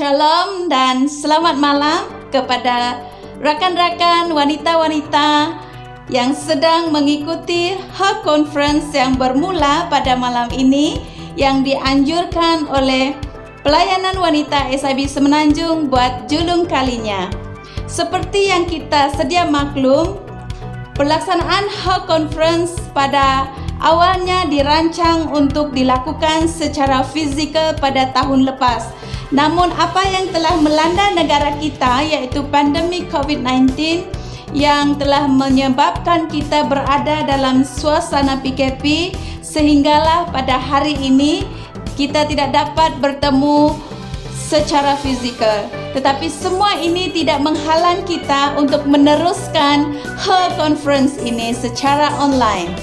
Shalom dan selamat malam kepada rakan-rakan wanita-wanita yang sedang mengikuti Her Conference yang bermula pada malam ini yang dianjurkan oleh Pelayanan Wanita SIB Semenanjung buat julung kalinya. Seperti yang kita sedia maklum, pelaksanaan Her Conference pada awalnya dirancang untuk dilakukan secara fizikal pada tahun lepas. Namun apa yang telah melanda negara kita iaitu pandemik COVID-19 yang telah menyebabkan kita berada dalam suasana PKP, sehinggalah pada hari ini kita tidak dapat bertemu secara fizikal. Tetapi semua ini tidak menghalang kita untuk meneruskan Her Conference ini secara online.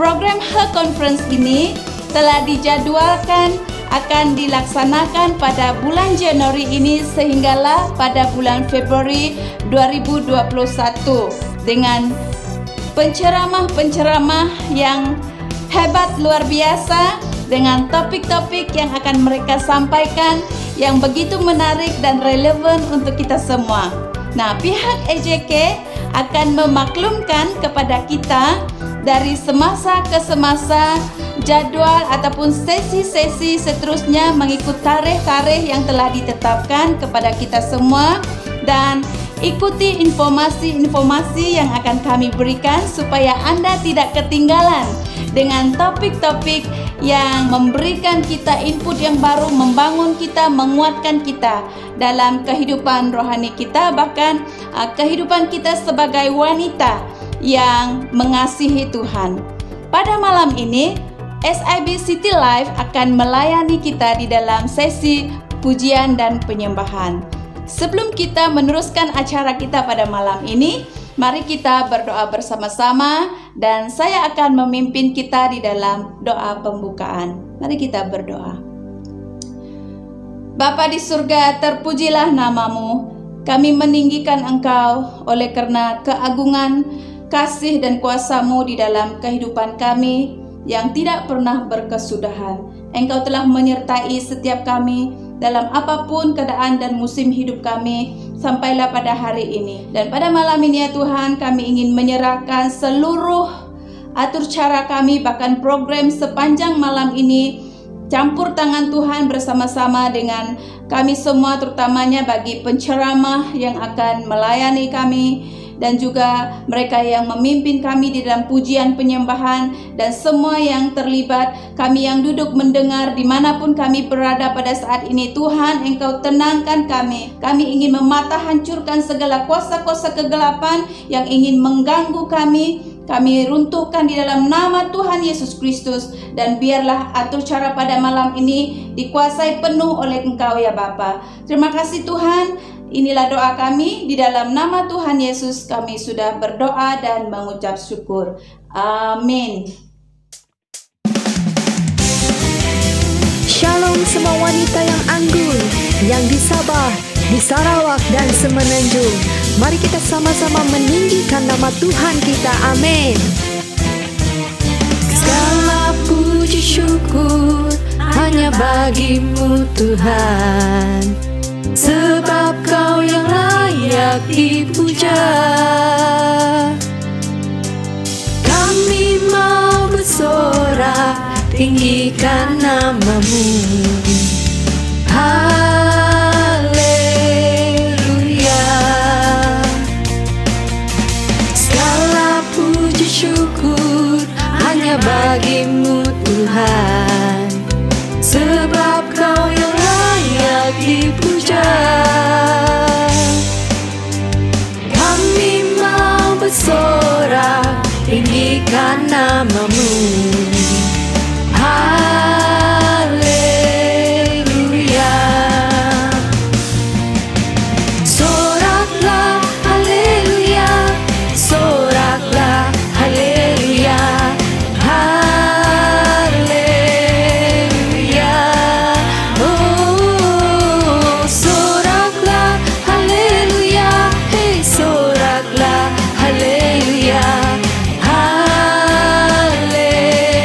Program Her Conference ini telah dijadualkan akan dilaksanakan pada bulan Januari ini sehinggalah pada bulan Februari 2021 dengan penceramah-penceramah yang hebat luar biasa dengan topik-topik yang akan mereka sampaikan yang begitu menarik dan relevan untuk kita semua. Nah, pihak EJK akan memaklumkan kepada kita dari semasa ke semasa jadwal ataupun sesi-sesi seterusnya mengikut tarikh-tarikh yang telah ditetapkan kepada kita semua, dan ikuti informasi-informasi yang akan kami berikan supaya Anda tidak ketinggalan dengan topik-topik yang memberikan kita input yang baru, membangun kita, menguatkan kita dalam kehidupan rohani kita, bahkan kehidupan kita sebagai wanita yang mengasihi Tuhan. Pada malam ini SIB City Life akan melayani kita di dalam sesi pujian dan penyembahan. Sebelum kita meneruskan acara kita pada malam ini, mari kita berdoa bersama-sama dan saya akan memimpin kita di dalam doa pembukaan. Mari kita berdoa. Bapa di surga, terpujilah namamu. Kami meninggikan Engkau oleh karena keagungan, kasih dan kuasa-Mu di dalam kehidupan kami yang tidak pernah berkesudahan. Engkau telah menyertai setiap kami dalam apapun keadaan dan musim hidup kami sampailah pada hari ini. Dan pada malam ini ya Tuhan, kami ingin menyerahkan seluruh atur cara kami, bahkan program sepanjang malam ini, campur tangan Tuhan bersama-sama dengan kami semua, terutamanya bagi penceramah yang akan melayani kami dan juga mereka yang memimpin kami di dalam pujian penyembahan dan semua yang terlibat, kami yang duduk mendengar dimanapun kami berada pada saat ini. Tuhan, Engkau tenangkan kami. Kami ingin mematah hancurkan segala kuasa-kuasa kegelapan yang ingin mengganggu kami. Kami runtuhkan di dalam nama Tuhan Yesus Kristus, dan biarlah atur cara pada malam ini dikuasai penuh oleh Engkau ya Bapa. Terima kasih Tuhan. Inilah doa kami, di dalam nama Tuhan Yesus kami sudah berdoa dan mengucap syukur. Amin. Shalom semua wanita yang anggun, yang di Sabah, di Sarawak dan Semenanjung. Mari kita sama-sama meninggikan nama Tuhan kita. Amin. Segala puji syukur hanya bagi-Mu Tuhan, sebab Kau yang layak dipuja. Kami mau bersorak, tinggikan nama-Mu. Haleluya. Segala puji syukur hanya bagi-Mu Tuhan, sebab Kau yang layak dipuja. Kami mau bersorak, tinggikan nama-Mu. Haleluya. Soraklah haleluya, soraklah haleluya. Haleluya. Oh, soraklah haleluya, hey soraklah haleluya. Haleluya.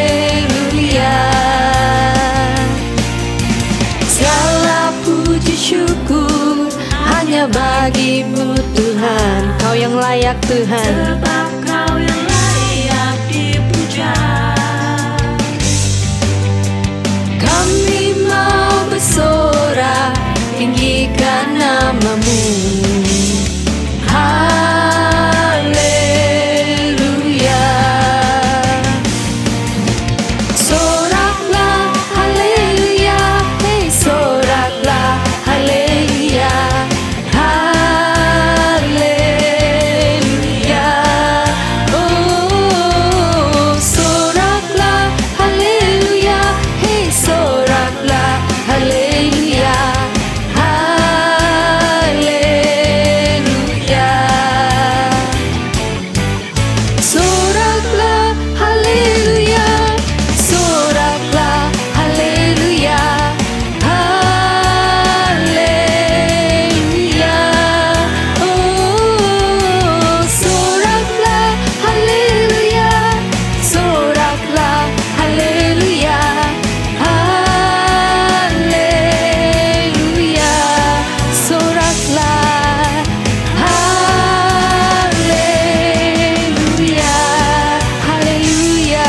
syukur hanya bagimu Tuhan. Kau yang layak Tuhan. Sebab Kau yang layak dipuja. Kami mau bersorak, tinggikan nama-Mu. Haleluya. Soraklah haleluya, hey soraklah haleluya. Haleluya. Oh, soraklah haleluya, hey soraklah haleluya. Haleluya. Soraklah haleluya, soraklah haleluya. Haleluya. Oh, soraklah haleluya, soraklah haleluya. Haleluya. Soraklah haleluya. Haleluya. Haleluya.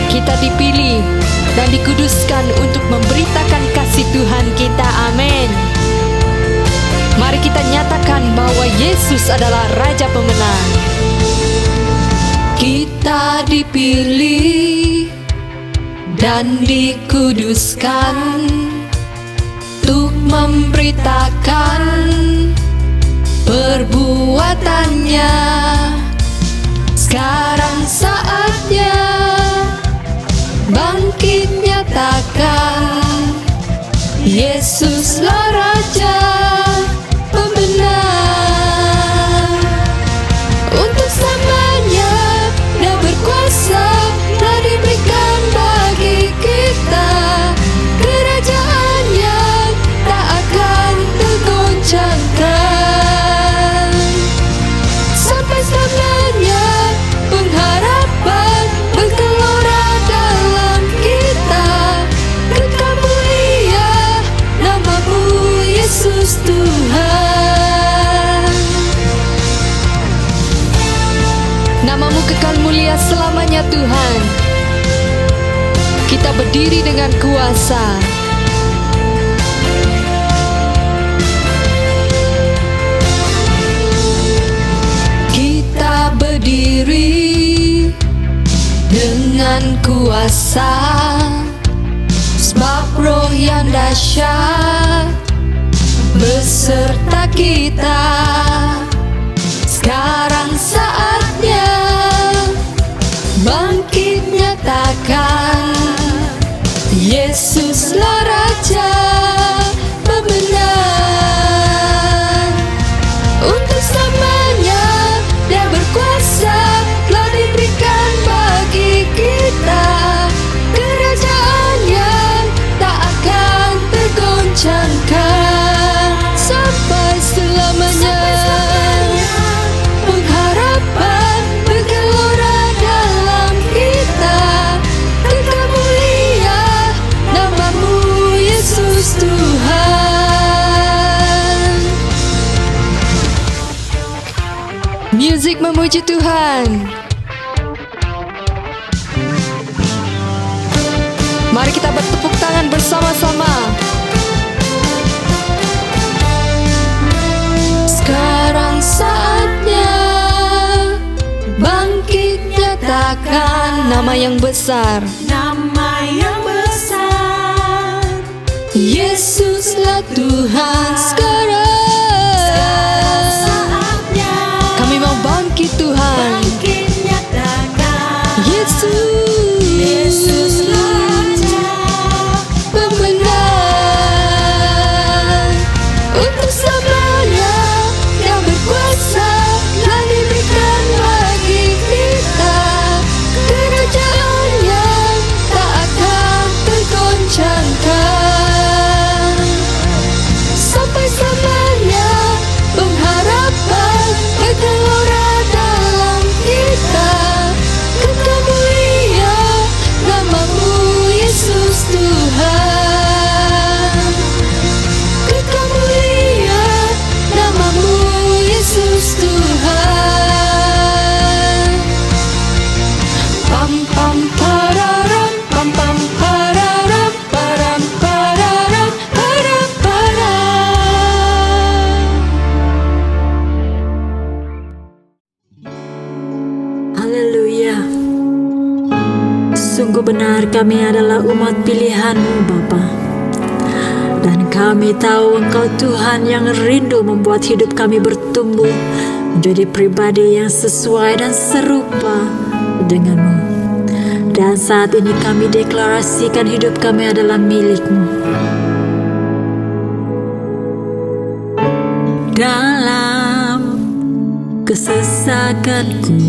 Kita dipilih dan dikuduskan untuk memberitakan kasih Tuhan kita. Amin. Mari kita nyatakan bahwa Yesus adalah Raja Pemenang. Kita dipilih dan dikuduskan untuk memberitakan perbuatannya. Sekarang saatnya bangkit nyatakan Yesuslah Raja Pemenang. Untuk selamanya Dia berkuasa, telah diberikan bagi kita kerajaan yang tak akan tergoncangkan. Sampai selamanya pengharapan bergelora dalam kita. Kekal mulia nama-Mu Yesus Tuhan. Nama-Mu kekal mulia selamanya Tuhan. Kita berdiri dengan kuasa. Kita berdiri dengan kuasa, sebab roh yang dahsyat beserta kita. Sekarang saatnya bangkit nyatakan Yesuslah Raja Pemenang. Untuk selamanya Dia berkuasa, telah diberikan bagi kita kerajaan yang tak akan tergoncangkan. Sampai selamanya pengharapan bergelora dalam kita. Kekal mulia nama-Mu Yesus Tuhan. Music memuji Tuhan. Mari kita bertepuk tangan bersama-sama. Sekarang saatnya bangkit nyatakan nama yang besar. Nama yang besar. Yesuslah Tuhan. Sekarang Saatnya kami mau bangkit Tuhan. bangkit nyatakan Yesus, Yesuslah Raja Pemenang. Untuk selamanya Dia berkuasa, telah diberikan bagi kita kerajaan yang tak akan tergoncangkan. sadar kami adalah umat pilihan-Mu Bapa. Dan kami tahu Engkau Tuhan yang rindu membuat hidup kami bertumbuh menjadi pribadi yang sesuai dan serupa dengan-Mu. Dan saat ini kami deklarasikan hidup kami adalah milik-Mu. Dalam kesesakanku,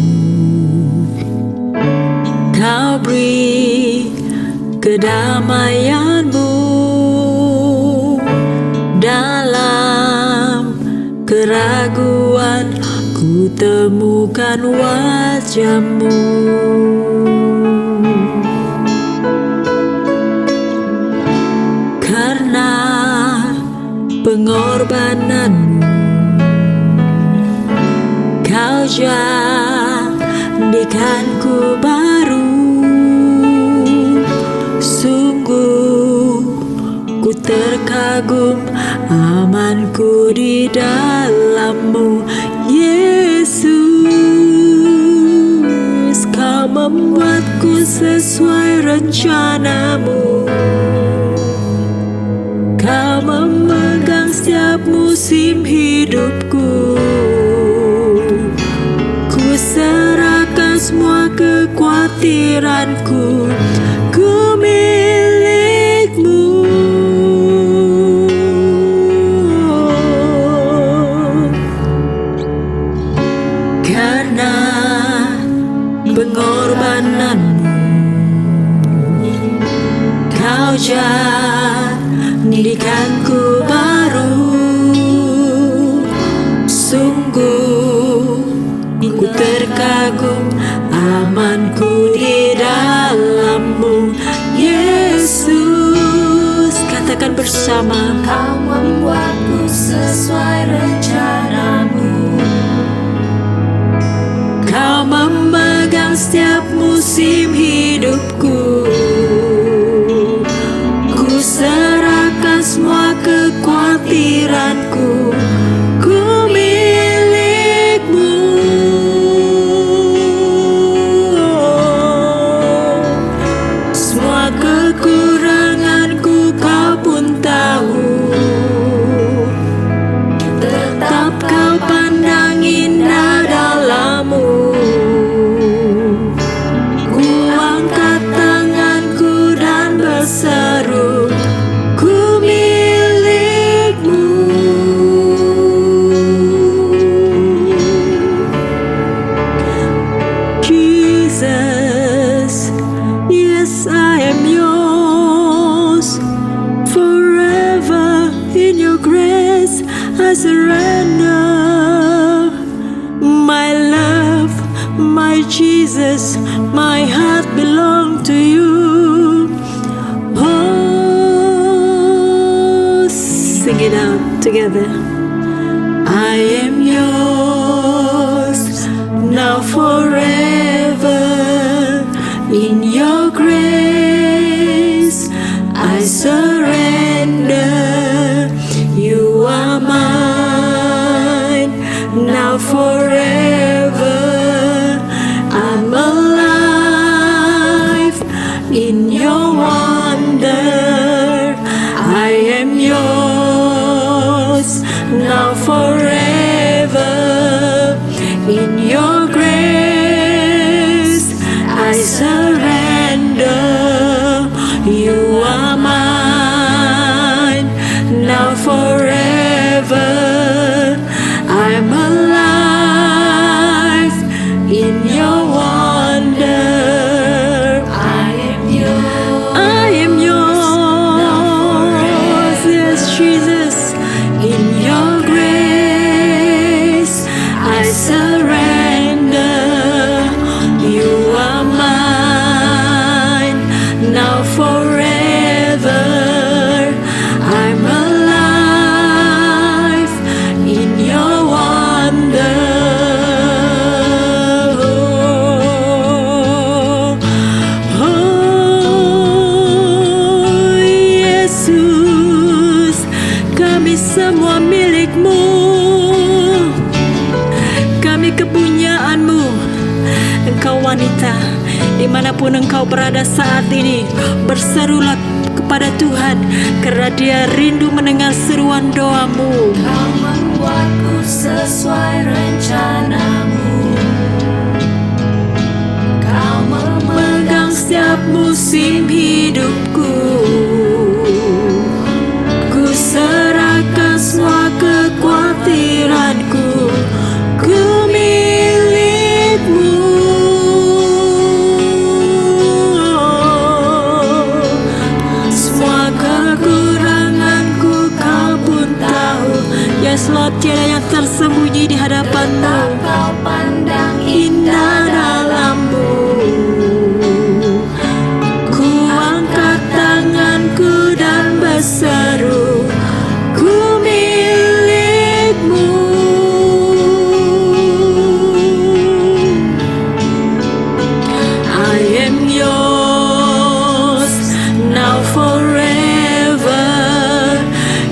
Kau beri kedamaian-Mu. Dalam keraguan ku temukan wajah-Mu. Karena pengorbanan-Mu, Kau jadikanku baru. Sungguh ku terkagum, amanku di dalam-Mu Yesus. Kau membuatku sesuai rencana-Mu. Kau memegang setiap musim hidupku. Ku serahkan semua kekhawatiranku, ku milik-Mu. Karena pengorbanan-Mu, Kau jadikanku baru. Sungguh ku terkagum, amanku di dalam-Mu Yesus. Katakan bersama. Kau membuatku sesuai rencana-Mu. Kau memegang setiap musim hidupku. Ku serahkan semua kekhawatiranku, ku milik-Mu. Semua kekuranganku Kau pun tahu. Tetap Kau pandang indah dalam-Mu. Ku angkat tanganku dan berseru, ku milik-Mu. Jesus, yes, I am yours. Forever in your grace I surrender. My love, my Jesus, my heart belong to you. Oh, sing it out together. I am yours now forever. In your grace I surrender. You are mine now forever. I'm alive in your wonder. I am yours now forever. In your grace I surrender. You are mine now forever. I'm alive in your wonder. I am yours. I am yours. Yes, Jesus. In your grace I surrender. You are mine now forever. I'm alive in your wonder. Oh, Yesus, kami semua milik-Mu. Kami kepunyaan-Mu. Engkau wanita Dimanapun engkau berada saat ini, berserulah kepada Tuhan, karena Dia rindu mendengar seruan doamu. Kau membuatku sesuai rencanamu. Kau Memegang setiap musim hidupku. Ku serahkan semua kekhawatiranku. Ku milikmu. Semua kekuranganku kau pun tahu. Ya Lord, tiada yang tersembunyi di hadapanmu. kau pandang Indah dalammu. Ku angkat tanganku dan berseru, ku milikmu. I am yours now forever.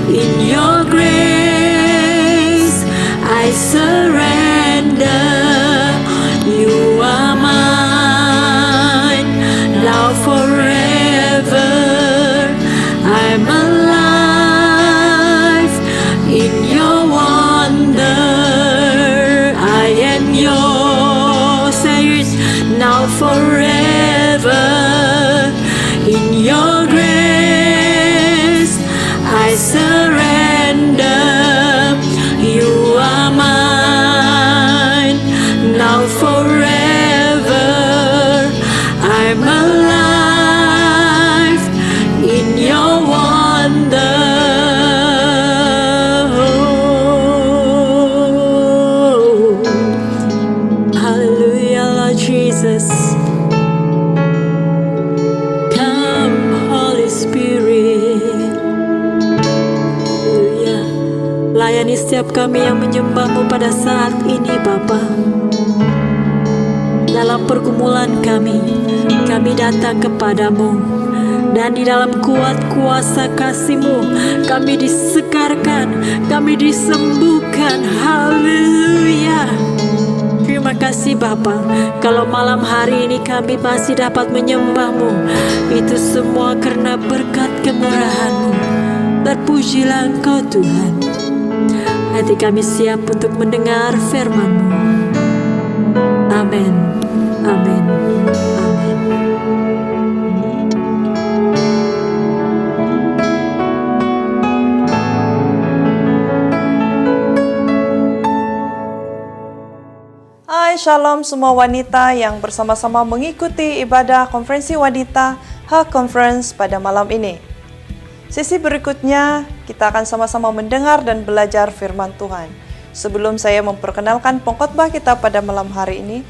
In your grace I surrender. You are mine now forever. I'm alive in your wonder. I am yours, say it now forever. In your grace I surrender. You are mine now forever. I'm alive in your wonder. Hallelujah, Lord Jesus. Come, Holy Spirit. Haleluya. Layani setiap kami yang menyembah-Mu pada saat ini, Bapa. Dalam pergumulan kami datang kepadamu. Dan di dalam kuat kuasa kasih-Mu, kami disegarkan, kami disembuhkan. Haleluya. Terima kasih Bapa. Kalau malam hari ini kami masih dapat menyembah-Mu, itu semua karena berkat kemurahan-Mu. Terpujilah Engkau Tuhan. Hati kami siap untuk mendengar firman-Mu. Amin. Amin. Amin. Hai, shalom semua wanita yang bersama-sama mengikuti ibadah konferensi wanita Hal Conference pada malam ini. Sesi berikutnya, kita akan sama-sama mendengar dan belajar firman Tuhan. Sebelum saya memperkenalkan pengkhotbah kita pada malam hari ini,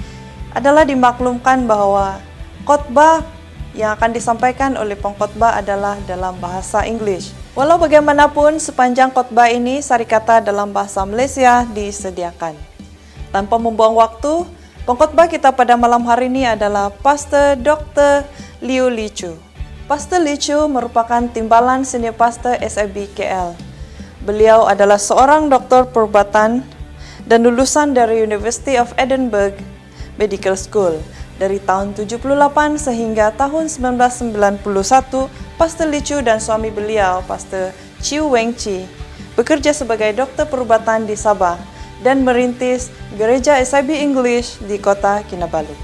adalah dimaklumkan bahwa khotbah yang akan disampaikan oleh pengkhotbah adalah dalam bahasa Inggris. Walau bagaimanapun, sepanjang khotbah ini sarikata dalam bahasa Malaysia disediakan. Tanpa membuang waktu, pengkhotbah kita pada malam hari ini adalah Pastor Dr. Liu Lichu. Pastor Lichu merupakan timbalan senior pastor SIB KL. Beliau adalah seorang doktor perubatan dan lulusan dari University of Edinburgh Medical School. Dari tahun 78 sehingga tahun 1991, Pastor Lichu dan suami beliau, Pastor Chiu Weng Chi, bekerja sebagai dokter perubatan di Sabah dan merintis gereja SIB English di kota Kinabalu.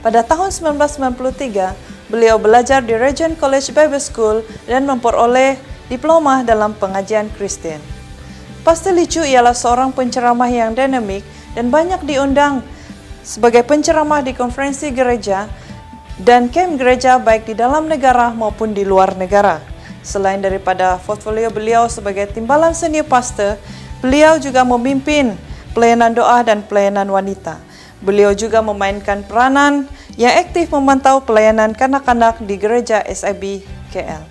Pada tahun 1993, beliau belajar di Regent College Bible School dan memperoleh diploma dalam pengajian Kristen. Pastor Lichu ialah seorang penceramah yang dinamik dan banyak diundang sebagai penceramah di konferensi gereja dan camp gereja baik di dalam negara maupun di luar negara. Selain daripada portfolio beliau sebagai timbalan senior pastor, beliau juga memimpin pelayanan doa dan pelayanan wanita. Beliau juga memainkan peranan yang aktif memantau pelayanan kanak-kanak di gereja SIB KL.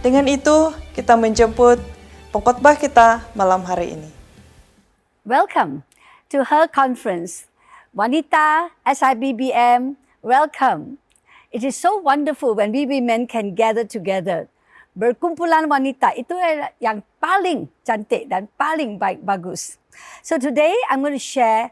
Dengan itu, kita menjemput pengkhotbah kita malam hari ini. Welcome to her conference. Wanita SIBBM, welcome. It is so wonderful when we women can gather together. Berkumpulan wanita itu yang paling cantik dan paling bagus. So today I'm going to share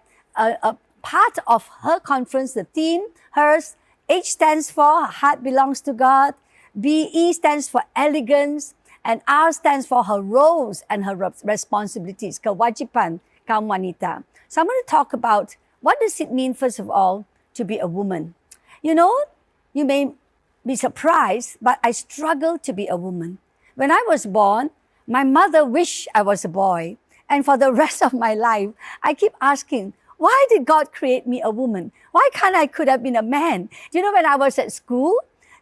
part of her conference, the theme, hers, H stands for her heart belongs to God, BE stands for elegance, and R stands for her roles and her responsibilities, kewajiban kaum wanita. So I'm going to talk about what does it mean, first of all, to be a woman. You know, you may be surprised, but I struggled to be a woman. When I was born, my mother wished I was a boy. And for the rest of my life, I keep asking, why did God create me a woman? Why can't I could have been a man? Do you know, when I was at school,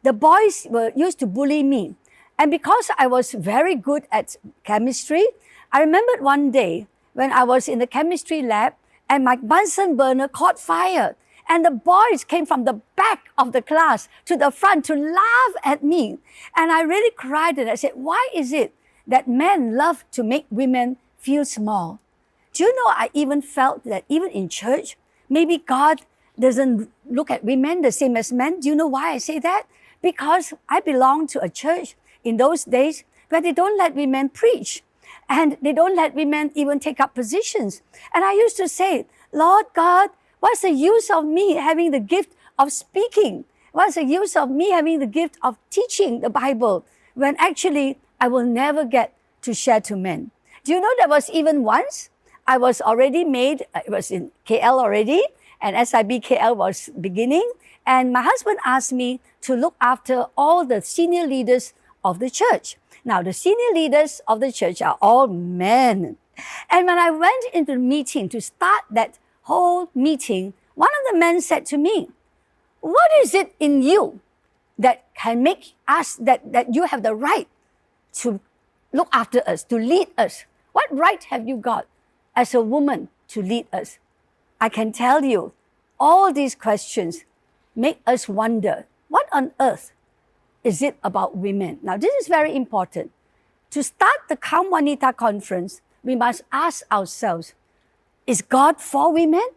the boys used to bully me. And because I was very good at chemistry, I remembered one day when I was in the chemistry lab and my Bunsen burner caught fire. And the boys came from the back of the class to the front to laugh at me. And I really cried and I said, why is it that men love to make women feel small? Do you know, I even felt that even in church, maybe God doesn't look at women the same as men. Do you know why I say that? Because I belong to a church in those days where they don't let women preach. And they don't let women even take up positions. And I used to say, Lord God, what's the use of me having the gift of speaking? What's the use of me having the gift of teaching the Bible when actually I will never get to share to men? Do you know there was even once I was already made, it was in KL already, and SIB KL was beginning, and my husband asked me to look after all the senior leaders of the church. Now, the senior leaders of the church are all men. And when I went into the meeting to start that whole meeting, one of the men said to me, what is it in you that can make us, that you have the right to look after us, to lead us? What right have you got as a woman to lead us? I can tell you, all these questions make us wonder, what on earth is it about women? Now, this is very important. To start the Kaum Wanita conference, we must ask ourselves, is God for women?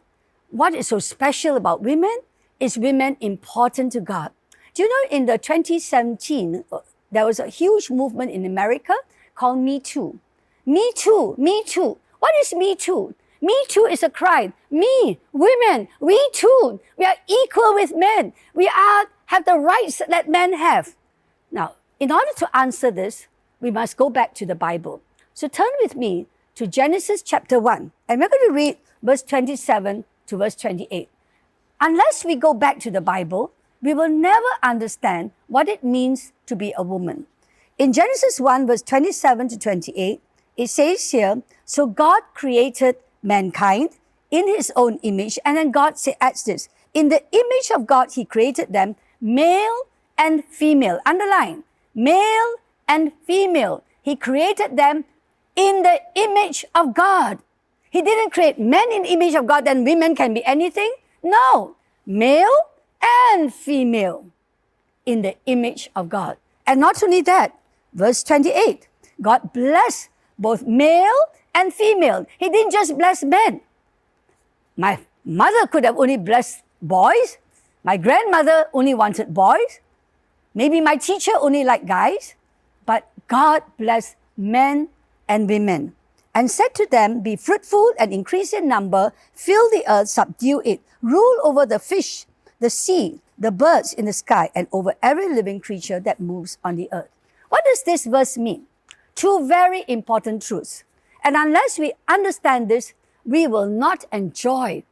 What is so special about women? Is women important to God? Do you know, in the 2017, there was a huge movement in America called Me Too. Me Too, Me Too. What is Me Too? Me Too is a cry. Me, women, we too. We are equal with men. We have the rights that men have. Now, in order to answer this, we must go back to the Bible. So turn with me to Genesis chapter 1. And we're going to read verse 27 to verse 28. Unless we go back to the Bible, we will never understand what it means to be a woman. In Genesis 1, verse 27 to 28, it says here, so God created mankind in his own image. And then God adds this, in the image of God, he created them, male and female. Underline, male and female. He created them in the image of God. He didn't create men in the image of God, then women can be anything. No, male and female in the image of God. And not only that, verse 28, God blessed both male and female. He didn't just bless men. My mother could have only blessed boys. My grandmother only wanted boys. Maybe my teacher only liked guys. But God blessed men and women and said to them, be fruitful and increase in number, fill the earth, subdue it, rule over the fish, the sea, the birds in the sky, and over every living creature that moves on the earth. What does this verse mean? Two very important truths. And unless we understand this, we will not enjoy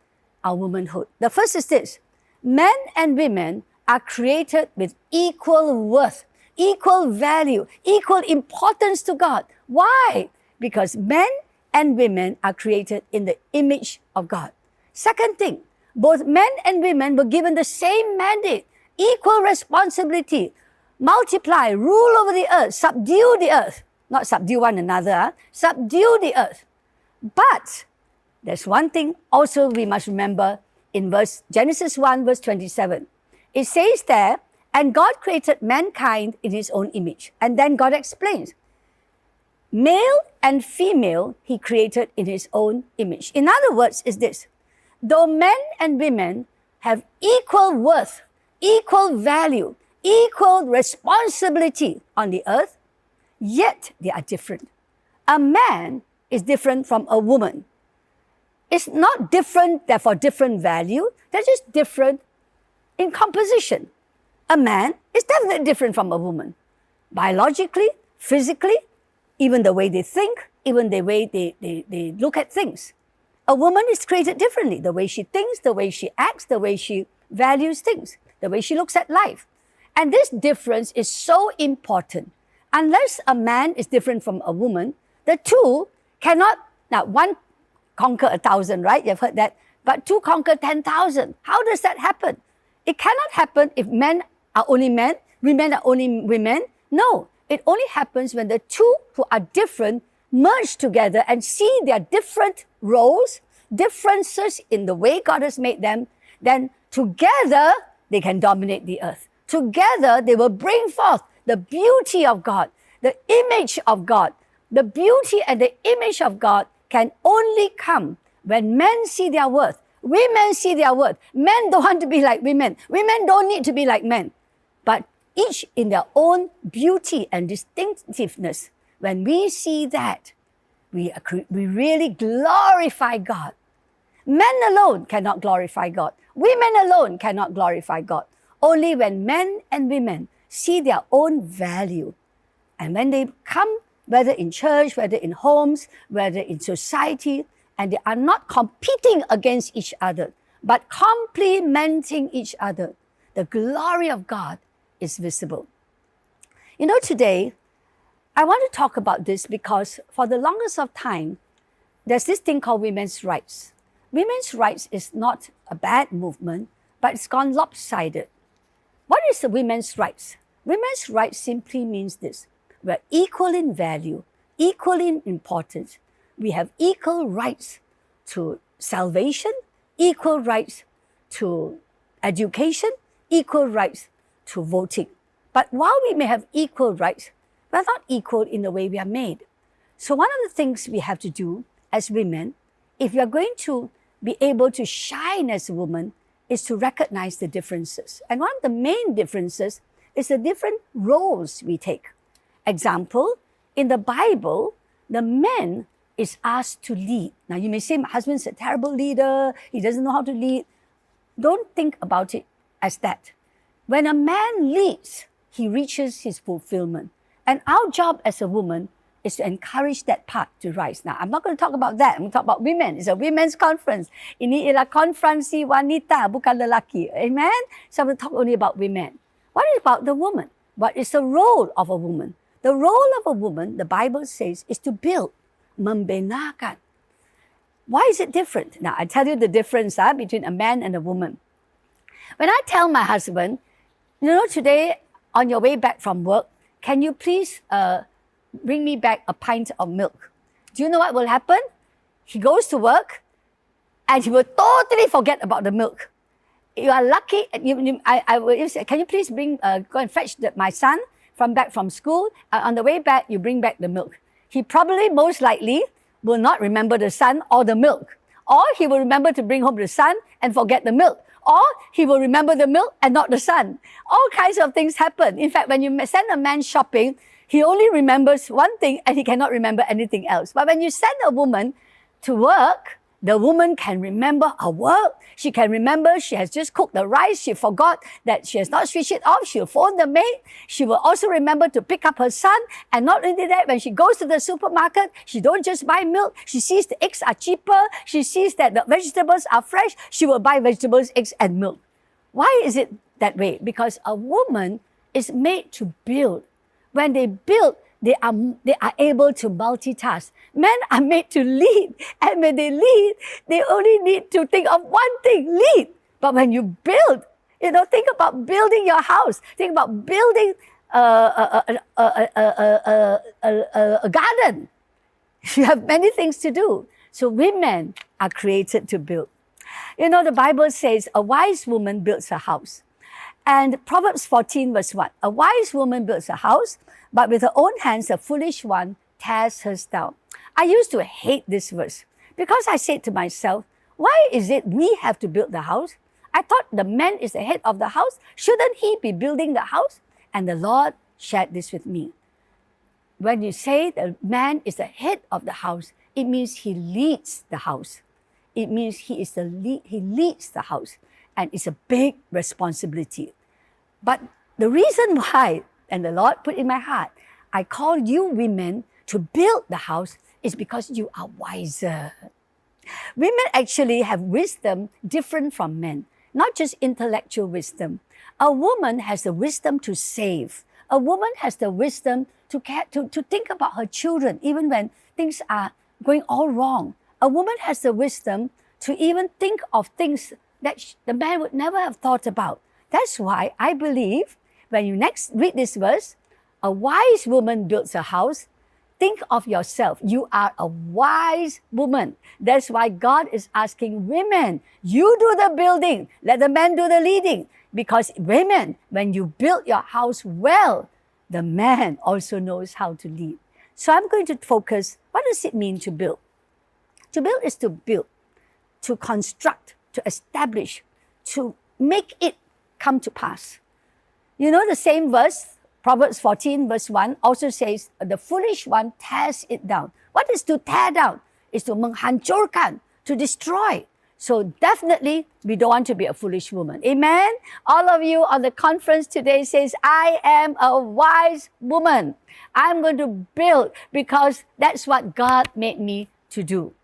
our womanhood. The first is this: men and women are created with equal worth, equal value, equal importance to God. Why? Because men and women are created in the image of God. Second thing, both men and women were given the same mandate, equal responsibility. Multiply, rule over the earth, subdue the earth. Not subdue one another, subdue the earth. But there's one thing also we must remember in Genesis 1, verse 27. It says there, and God created mankind in his own image. And then God explains, male and female he created in his own image. In other words, is this: though men and women have equal worth, equal value, equal responsibility on the earth, yet they are different. A man is different from a woman. It's not different, therefore different value. They're just different in composition. A man is definitely different from a woman. Biologically, physically, even the way they think, even the way they look at things. A woman is created differently. The way she thinks, the way she acts, the way she values things, the way she looks at life. And this difference is so important. Unless a man is different from a woman, the two cannot, now one conquer 1,000, right? You've heard that. But two conquer 10,000. How does that happen? It cannot happen if men are only men, women are only women. No, it only happens when the two who are different merge together and see their different roles, differences in the way God has made them. Then together, they can dominate the earth. Together, they will bring forth the beauty of God, the image of God. The beauty and the image of God can only come when men see their worth. Women see their worth. Men don't want to be like women. Women don't need to be like men. But each in their own beauty and distinctiveness, when we see that, we really glorify God. Men alone cannot glorify God. Women alone cannot glorify God. Only when men and women see their own value. And when they come, whether in church, whether in homes, whether in society, and they are not competing against each other, but complementing each other, the glory of God is visible. You know, today, I want to talk about this because for the longest of time, there's this thing called women's rights. Women's rights is not a bad movement, but it's gone lopsided. What is the women's rights? Women's rights simply means this. We're equal in value, equal in importance. We have equal rights to salvation, equal rights to education, equal rights to voting. But while we may have equal rights, we're not equal in the way we are made. So one of the things we have to do as women, if we are going to be able to shine as a woman, is to recognize the differences. And one of the main differences is the different roles we take. Example, in the Bible, the man is asked to lead. Now you may say, my husband's a terrible leader, he doesn't know how to lead. Don't think about it as that. When a man leads, he reaches his fulfillment. And our job as a woman is to encourage that part to rise. Now, I'm not going to talk about that. I'm going to talk about women. It's a women's conference. Ini ialah konferensi wanita, bukan lelaki. Amen? So I'm going to talk only about women. What about the woman? What is the role of a woman? The role of a woman, the Bible says, is to build, membenakan. Why is it different? Now, I tell you the difference between a man and a woman. When I tell my husband, you know, today on your way back from work, can you please bring me back a pint of milk? Do you know what will happen? He goes to work and he will totally forget about the milk. You are lucky. I will say, can you please go and fetch my son back from school? On the way back, you bring back the milk. He probably, most likely, will not remember the son or the milk. Or he will remember to bring home the son and forget the milk. Or he will remember the milk and not the son. All kinds of things happen. In fact, when you send a man shopping, he only remembers one thing and he cannot remember anything else. But when you send a woman to work, the woman can remember her work. She can remember she has just cooked the rice. She forgot that she has not switched it off. She'll phone the maid. She will also remember to pick up her son. And not only that, when she goes to the supermarket, she don't just buy milk. She sees the eggs are cheaper. She sees that the vegetables are fresh. She will buy vegetables, eggs, and milk. Why is it that way? Because a woman is made to build. When they build, they are able to multitask. Men are made to lead. And when they lead, they only need to think of one thing, lead. But when you build, think about building your house. Think about building a garden. You have many things to do. So women are created to build. The Bible says a wise woman builds a house. And Proverbs 14 verse 1, a wise woman builds a house, but with her own hands, a foolish one tears hers down. I used to hate this verse because I said to myself, why is it we have to build the house? I thought the man is the head of the house. Shouldn't he be building the house? And the Lord shared this with me. When you say the man is the head of the house, it means he leads the house. it means he leads the house, and it's a big responsibility. But the reason why, and the Lord put in my heart, I call you women to build the house is because you are wiser. Women actually have wisdom different from men, not just intellectual wisdom. A woman has the wisdom to save. A woman has the wisdom to think about her children, even when things are going all wrong. A woman has the wisdom to even think of things that the man would never have thought about. That's why I believe when you next read this verse, a wise woman builds a house. Think of yourself. You are a wise woman. That's why God is asking women, you do the building, let the men do the leading. Because women, when you build your house well, the man also knows how to lead. So I'm going to focus, what does it mean to build? To build is to build, to construct, to establish, to make it come to pass. You know the same verse, Proverbs 14 verse 1 also says, the foolish one tears it down. What is to tear down? It's to menghancurkan, to destroy. So definitely, we don't want to be a foolish woman. Amen? All of you on the conference today says, I am a wise woman. I'm going to build because that's what God made me to do.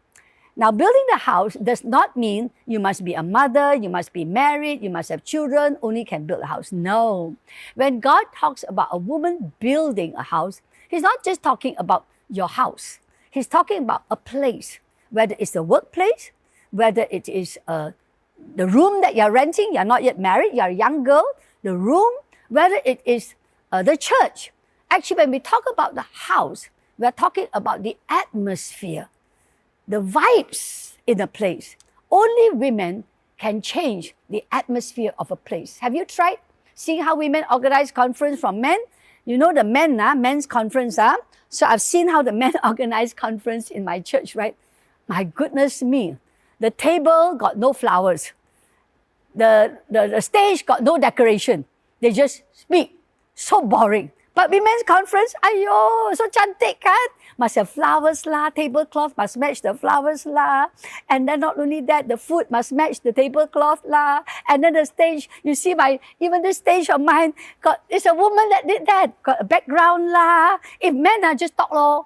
Now, building the house does not mean you must be a mother, you must be married, you must have children, only can build a house. No. When God talks about a woman building a house, He's not just talking about your house. He's talking about a place, whether it's a workplace, whether it is the room that you're renting, you're not yet married, you're a young girl, the room, whether it is the church. Actually, when we talk about the house, we're talking about the atmosphere, the vibes in a place. Only women can change the atmosphere of a place. Have you tried seeing how women organize conference from men? You know the men, men's conference. So I've seen how the men organize conference in my church, right? My goodness me. The table got no flowers. The stage got no decoration. They just speak. So boring. But women's conference, ayo, so cantik kan? Must have flowers lah, tablecloth must match the flowers lah. And then not only that, the food must match the tablecloth lah. And then the stage, you see even the stage of mine, it's a woman that did that. Got a background lah. If men are just talk lor.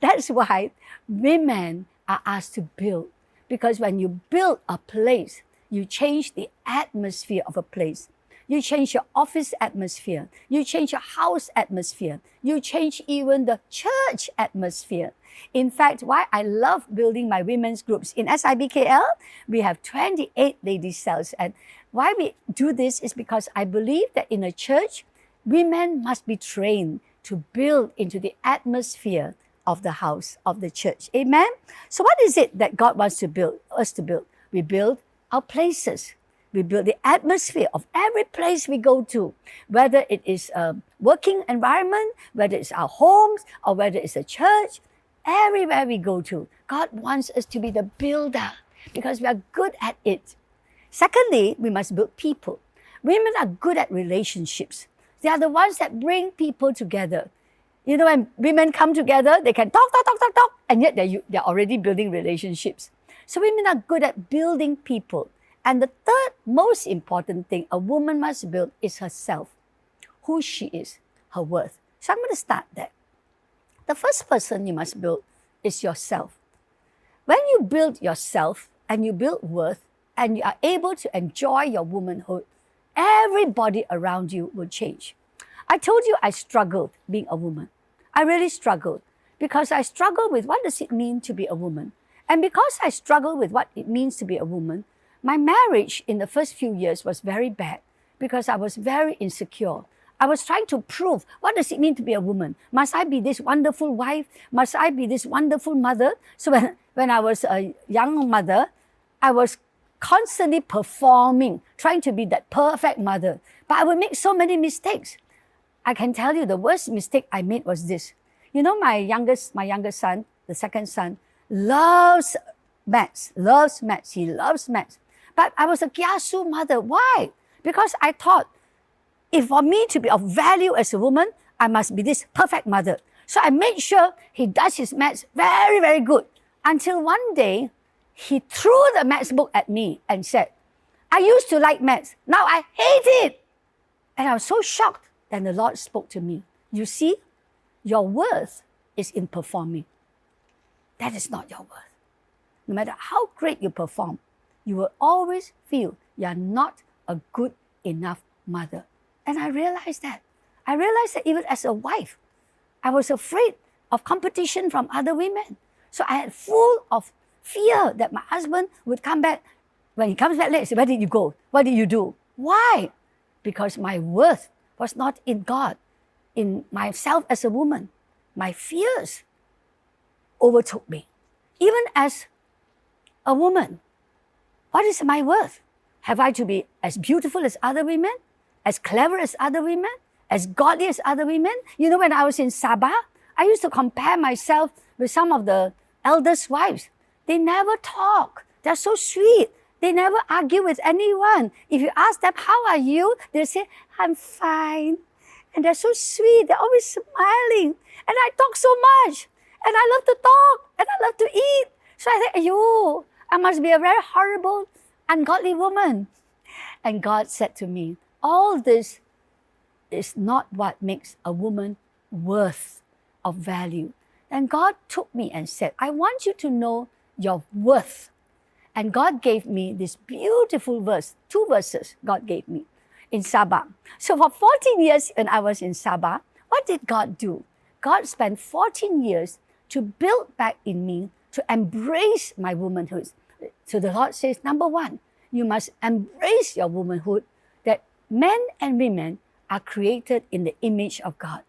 That's why women are asked to build. Because when you build a place, you change the atmosphere of a place. You change your office atmosphere. You change your house atmosphere. You change even the church atmosphere. In fact, why I love building my women's groups. In SIBKL, we have 28 ladies cells. And why we do this is because I believe that in a church, women must be trained to build into the atmosphere of the house, of the church. Amen? So what is it that God wants us to build? We build our places. We build the atmosphere of every place we go to, whether it is a working environment, whether it's our homes, or whether it's a church, everywhere we go to. God wants us to be the builder because we are good at it. Secondly, we must build people. Women are good at relationships. They are the ones that bring people together. You know, when women come together, they can talk, and yet they're already building relationships. So women are good at building people. And the third most important thing a woman must build is herself, who she is, her worth. So I'm going to start there. The first person you must build is yourself. When you build yourself and you build worth and you are able to enjoy your womanhood, everybody around you will change. I told you I struggled being a woman. I really struggled because I struggled with what does it mean to be a woman. And because I struggled with what it means to be a woman, my marriage in the first few years was very bad because I was very insecure. I was trying to prove, what does it mean to be a woman? Must I be this wonderful wife? Must I be this wonderful mother? So when I was a young mother, I was constantly performing, trying to be that perfect mother. But I would make so many mistakes. I can tell you the worst mistake I made was this. You know, my youngest son, the second son, loves maths. He loves maths. But I was a kiasu mother. Why? Because I thought, if for me to be of value as a woman, I must be this perfect mother. So I made sure he does his maths very, very good. Until one day, he threw the maths book at me and said, I used to like maths. Now I hate it. And I was so shocked. Then the Lord spoke to me. You see, your worth is in performing. That is not your worth. No matter how great you perform, you will always feel you are not a good enough mother. And I realized that. I realized that even as a wife, I was afraid of competition from other women. So I had full of fear that my husband would come back. When he comes back late, say, where did you go? What did you do? Why? Because my worth was not in God, in myself as a woman. My fears overtook me. Even as a woman, what is my worth? Have I to be as beautiful as other women? As clever as other women? As godly as other women? You know, when I was in Sabah, I used to compare myself with some of the elders' wives. They never talk. They're so sweet. They never argue with anyone. If you ask them, how are you? They say, I'm fine. And they're so sweet. They're always smiling. And I talk so much. And I love to talk. And I love to eat. So I think, yo, I must be a very horrible, ungodly woman. And God said to me, all this is not what makes a woman worth of value. And God took me and said, I want you to know your worth. And God gave me this beautiful verse, 2 verses God gave me in Sabah. So for 14 years when I was in Sabah, what did God do? God spent 14 years to build back in me, to embrace my womanhood. So the Lord says, number 1, you must embrace your womanhood, that men and women are created in the image of God.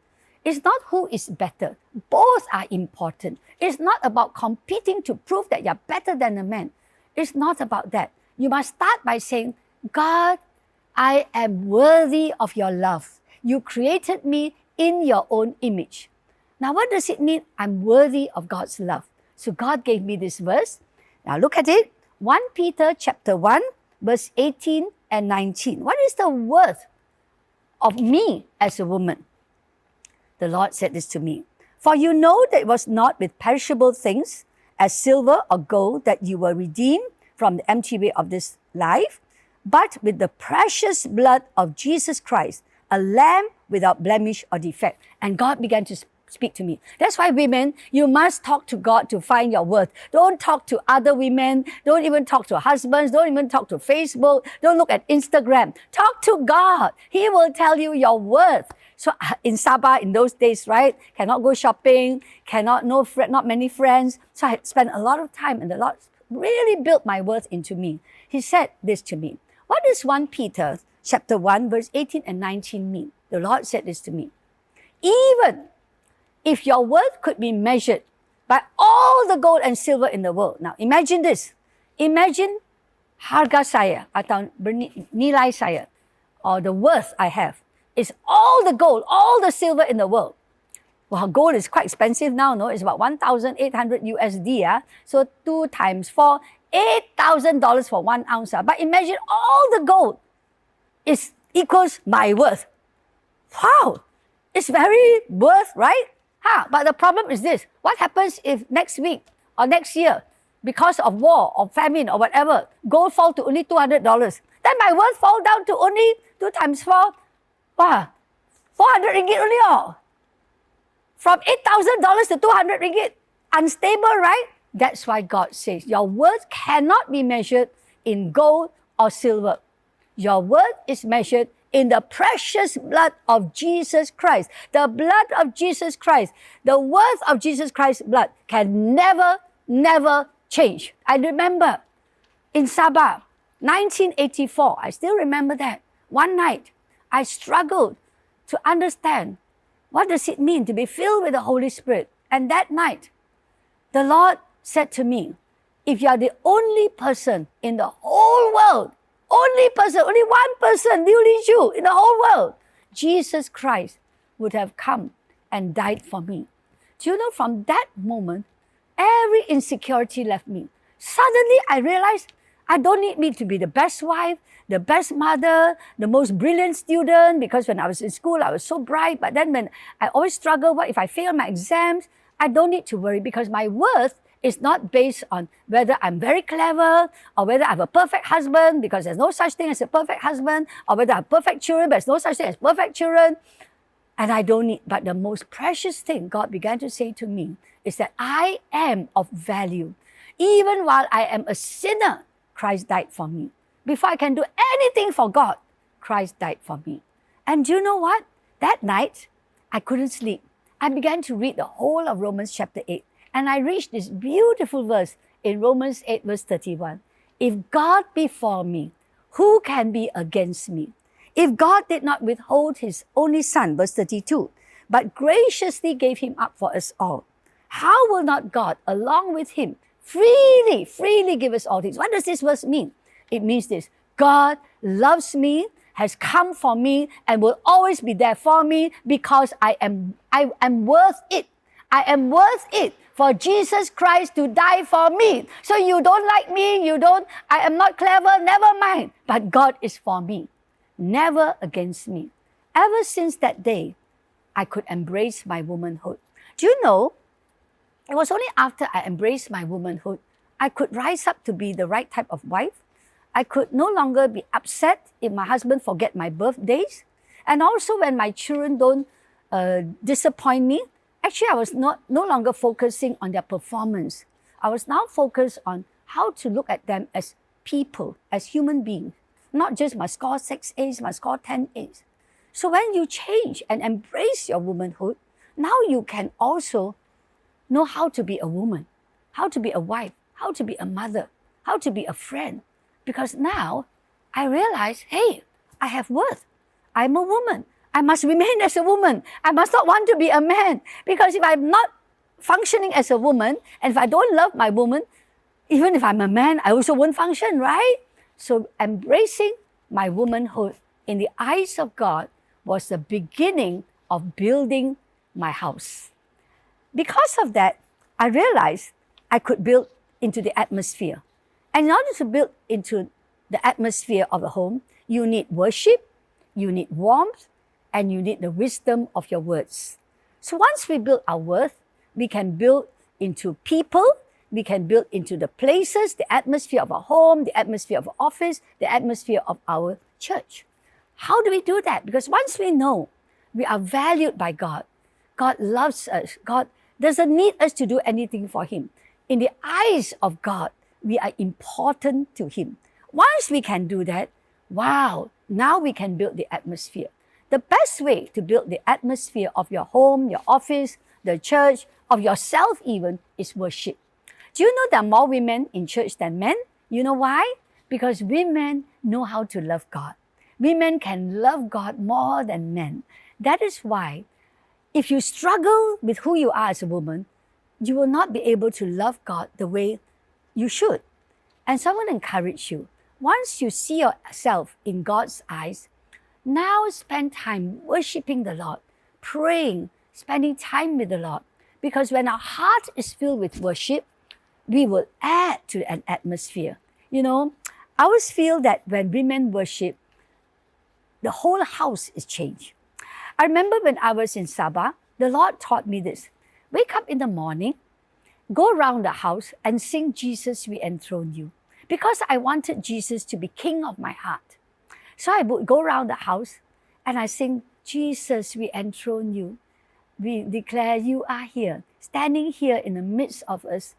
It's not who is better. Both are important. It's not about competing to prove that you're better than a man. It's not about that. You must start by saying, God, I am worthy of your love. You created me in your own image. Now, what does it mean? I'm worthy of God's love. So God gave me this verse. Now look at it. 1 Peter chapter 1, verse 18 and 19. What is the worth of me as a woman? The Lord said this to me. For you know that it was not with perishable things, as silver or gold, that you were redeemed from the empty way of this life, but with the precious blood of Jesus Christ, a lamb without blemish or defect. And God began to speak to me. That's why women, you must talk to God to find your worth. Don't talk to other women. Don't even talk to husbands. Don't even talk to Facebook. Don't look at Instagram. Talk to God. He will tell you your worth. So in Sabah, in those days, right, cannot go shopping, not many friends. So I spent a lot of time, and the Lord really built my worth into me. He said this to me. What does 1 Peter chapter 1, verse 18 and 19 mean? The Lord said this to me. Even if your worth could be measured by all the gold and silver in the world. Now, imagine this. Imagine harga saya atau nilai saya, or the worth I have, is all the gold, all the silver in the world. Well, gold is quite expensive now, no? It's about 1,800 USD. So 2 times 4, $8,000 for 1 ounce. But imagine all the gold equals my worth. Wow, it's very worth, right? But the problem is this. What happens if next week or next year, because of war or famine or whatever, gold fall to only $200? Then my worth fall down to only 2 times 4, 400 ringgit only. From $8,000 to 200 ringgit. Unstable, right? That's why God says your worth cannot be measured in gold or silver. Your worth is measured in the precious blood of Jesus Christ. The blood of Jesus Christ, the worth of Jesus Christ's blood can never, never change. I remember in Sabah, 1984, I still remember that. One night, I struggled to understand what does it mean to be filled with the Holy Spirit. And that night, the Lord said to me, if you are the only person in the whole world, only one person, only you in the whole world, Jesus Christ would have come and died for me. Do you know, from that moment, every insecurity left me. Suddenly, I realized I don't need me to be the best wife, the best mother, the most brilliant student, because when I was in school, I was so bright. But then when I always struggle, what if I fail my exams? I don't need to worry because my worth It's not based on whether I'm very clever or whether I have a perfect husband, because there's no such thing as a perfect husband, or whether I have perfect children, but there's no such thing as perfect children. And I don't need, but the most precious thing God began to say to me is that I am of value. Even while I am a sinner, Christ died for me. Before I can do anything for God, Christ died for me. And do you know what? That night, I couldn't sleep. I began to read the whole of Romans chapter 8. And I reached this beautiful verse in Romans 8 verse 31. If God be for me, who can be against me? If God did not withhold his only son, verse 32, but graciously gave him up for us all, how will not God, along with him, freely give us all things? What does this verse mean? It means this: God loves me, has come for me, and will always be there for me because I am worth it. I am worth it for Jesus Christ to die for me. So you don't like me, I am not clever, never mind. But God is for me, never against me. Ever since that day, I could embrace my womanhood. Do you know, it was only after I embraced my womanhood, I could rise up to be the right type of wife. I could no longer be upset if my husband forget my birthdays. And also when my children don't disappoint me. Actually, I was no longer focusing on their performance. I was now focused on how to look at them as people, as human beings. Not just must score 6 A's, must score 10 A's. So when you change and embrace your womanhood, now you can also know how to be a woman, how to be a wife, how to be a mother, how to be a friend. Because now I realize, hey, I have worth. I'm a woman. I must remain as a woman. I must not want to be a man. Because if I'm not functioning as a woman, and if I don't love my woman, even if I'm a man, I also won't function, right? So embracing my womanhood in the eyes of God was the beginning of building my house. Because of that, I realized I could build into the atmosphere. And in order to build into the atmosphere of a home, you need worship, you need warmth, and you need the wisdom of your words. So once we build our worth, we can build into people, we can build into the places, the atmosphere of our home, the atmosphere of our office, the atmosphere of our church. How do we do that? Because once we know we are valued by God, God loves us, God doesn't need us to do anything for him. In the eyes of God, we are important to him. Once we can do that, wow, now we can build the atmosphere. The best way to build the atmosphere of your home, your office, the church, of yourself even, is worship. Do you know there are more women in church than men? You know why? Because women know how to love God. Women can love God more than men. That is why if you struggle with who you are as a woman, you will not be able to love God the way you should. And someone encourage you. Once you see yourself in God's eyes, now spend time worshiping the Lord, praying, spending time with the Lord. Because when our heart is filled with worship, we will add to an atmosphere. You know, I always feel that when women worship, the whole house is changed. I remember when I was in Sabah, the Lord taught me this. Wake up in the morning, go around the house and sing Jesus, we enthrone you. Because I wanted Jesus to be king of my heart. So I would go around the house and I sing, Jesus, we enthrone you. We declare you are here, standing here in the midst of us.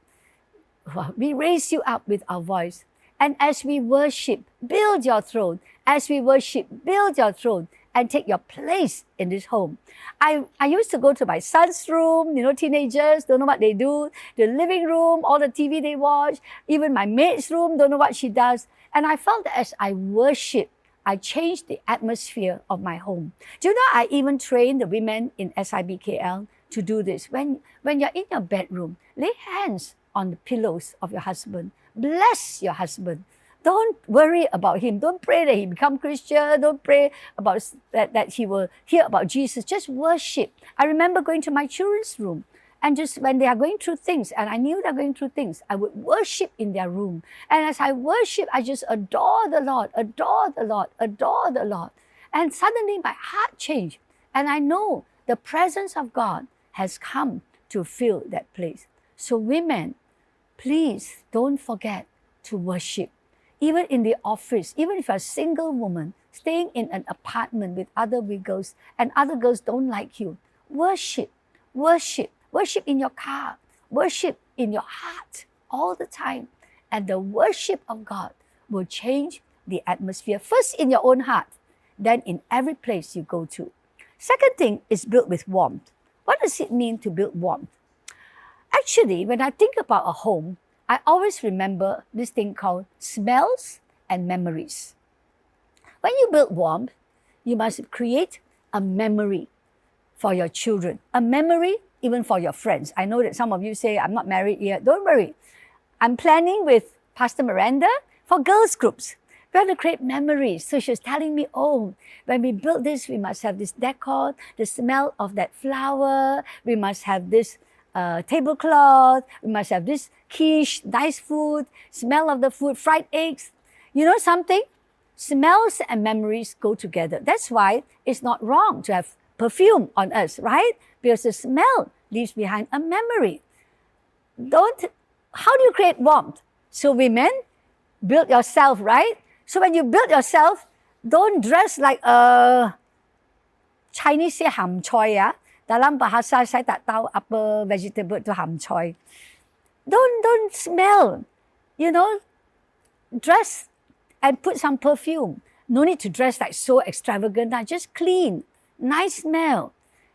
We raise you up with our voice. And as we worship, build your throne. As we worship, build your throne and take your place in this home. I used to go to my son's room, you know, teenagers, don't know what they do, the living room, all the TV they watch, even my maid's room, don't know what she does. And I felt that as I worship, I changed the atmosphere of my home. Do you know, I even train the women in SIBKL to do this. When you're in your bedroom, lay hands on the pillows of your husband. Bless your husband. Don't worry about him. Don't pray that he become Christian. Don't pray about that he will hear about Jesus. Just worship. I remember going to my children's room, and just when they are going through things, and I knew they're going through things, I would worship in their room. And as I worship, I just adore the Lord, adore the Lord, adore the Lord. And suddenly my heart changed. And I know the presence of God has come to fill that place. So women, please don't forget to worship. Even in the office, even if you're a single woman staying in an apartment with other girls and other girls don't like you, worship, worship, worship in your car, worship in your heart all the time. And the worship of God will change the atmosphere, first in your own heart, then in every place you go to. Second thing is built with warmth. What does it mean to build warmth? Actually, when I think about a home, I always remember this thing called smells and memories. When you build warmth, you must create a memory for your children, a memory even for your friends. I know that some of you say, I'm not married yet. Don't worry. I'm planning with Pastor Miranda for girls groups. We want to create memories. So she was telling me, oh, when we build this, we must have this decor, the smell of that flower. We must have this tablecloth. We must have this quiche, nice food, smell of the food, fried eggs. You know something? Smells and memories go together. That's why it's not wrong to have perfume on us, right? Because the smell leaves behind a memory. How do you create warmth? So women, build yourself, right? So when you build yourself, don't dress like a Chinese say ham choy ya. Dalam bahasa saya tak tahu apa vegetable itu ham choy. Don't smell. You know, dress and put some perfume. No need to dress like so extravagant. Just clean, nice smell.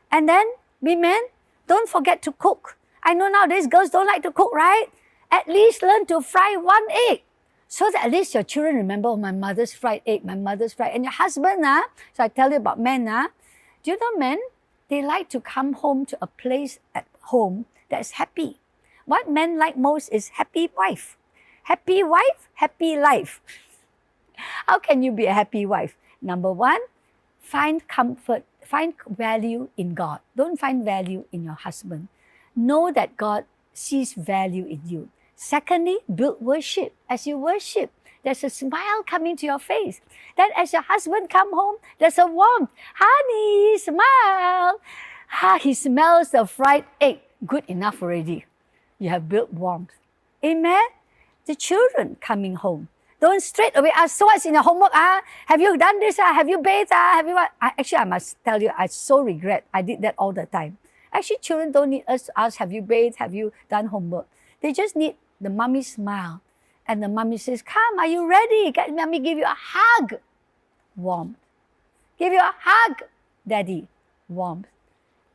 And then women, don't forget to cook. I know nowadays girls don't like to cook, right? At least learn to fry one egg. So that at least your children remember, oh, my mother's fried egg, my mother's fried. And your husband, so I tell you about men, do you know men? They like to come home to a place at home that's happy. What men like most is happy wife. Happy wife, happy life. How can you be a happy wife? Number one, find comfort, find value in God. Don't find value in your husband. Know that God sees value in you. Secondly, build worship. As you worship, there's a smile coming to your face. Then as your husband come home, there's a warmth. Honey, smile. He smells the fried egg. Good enough already. You have built warmth. Amen? The children coming home. Don't straight away ask, so what's in your homework? Have you done this? Have you bathed? Have you what? Actually, I must tell you, I so regret. I did that all the time. Actually, children don't need us to ask, have you bathed? Have you done homework? They just need the mommy smile. And the mommy says, come, are you ready? Let me give you a hug. Warmth. Give you a hug, daddy. Warmth.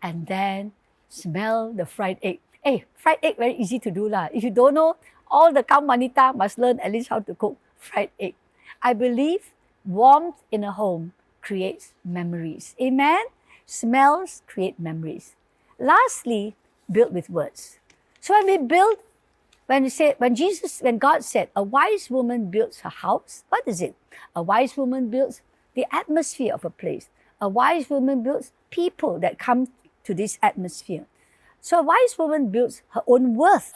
And then smell the fried egg. Hey, fried egg, very easy to do lah. If you don't know, all the kaum wanita must learn at least how to cook fried egg. I believe warmth in a home creates memories. Amen? Smells create memories. Lastly, build with words. So when we build, when God said, a wise woman builds her house, what is it? A wise woman builds the atmosphere of a place. A wise woman builds people that come to this atmosphere. So a wise woman builds her own worth,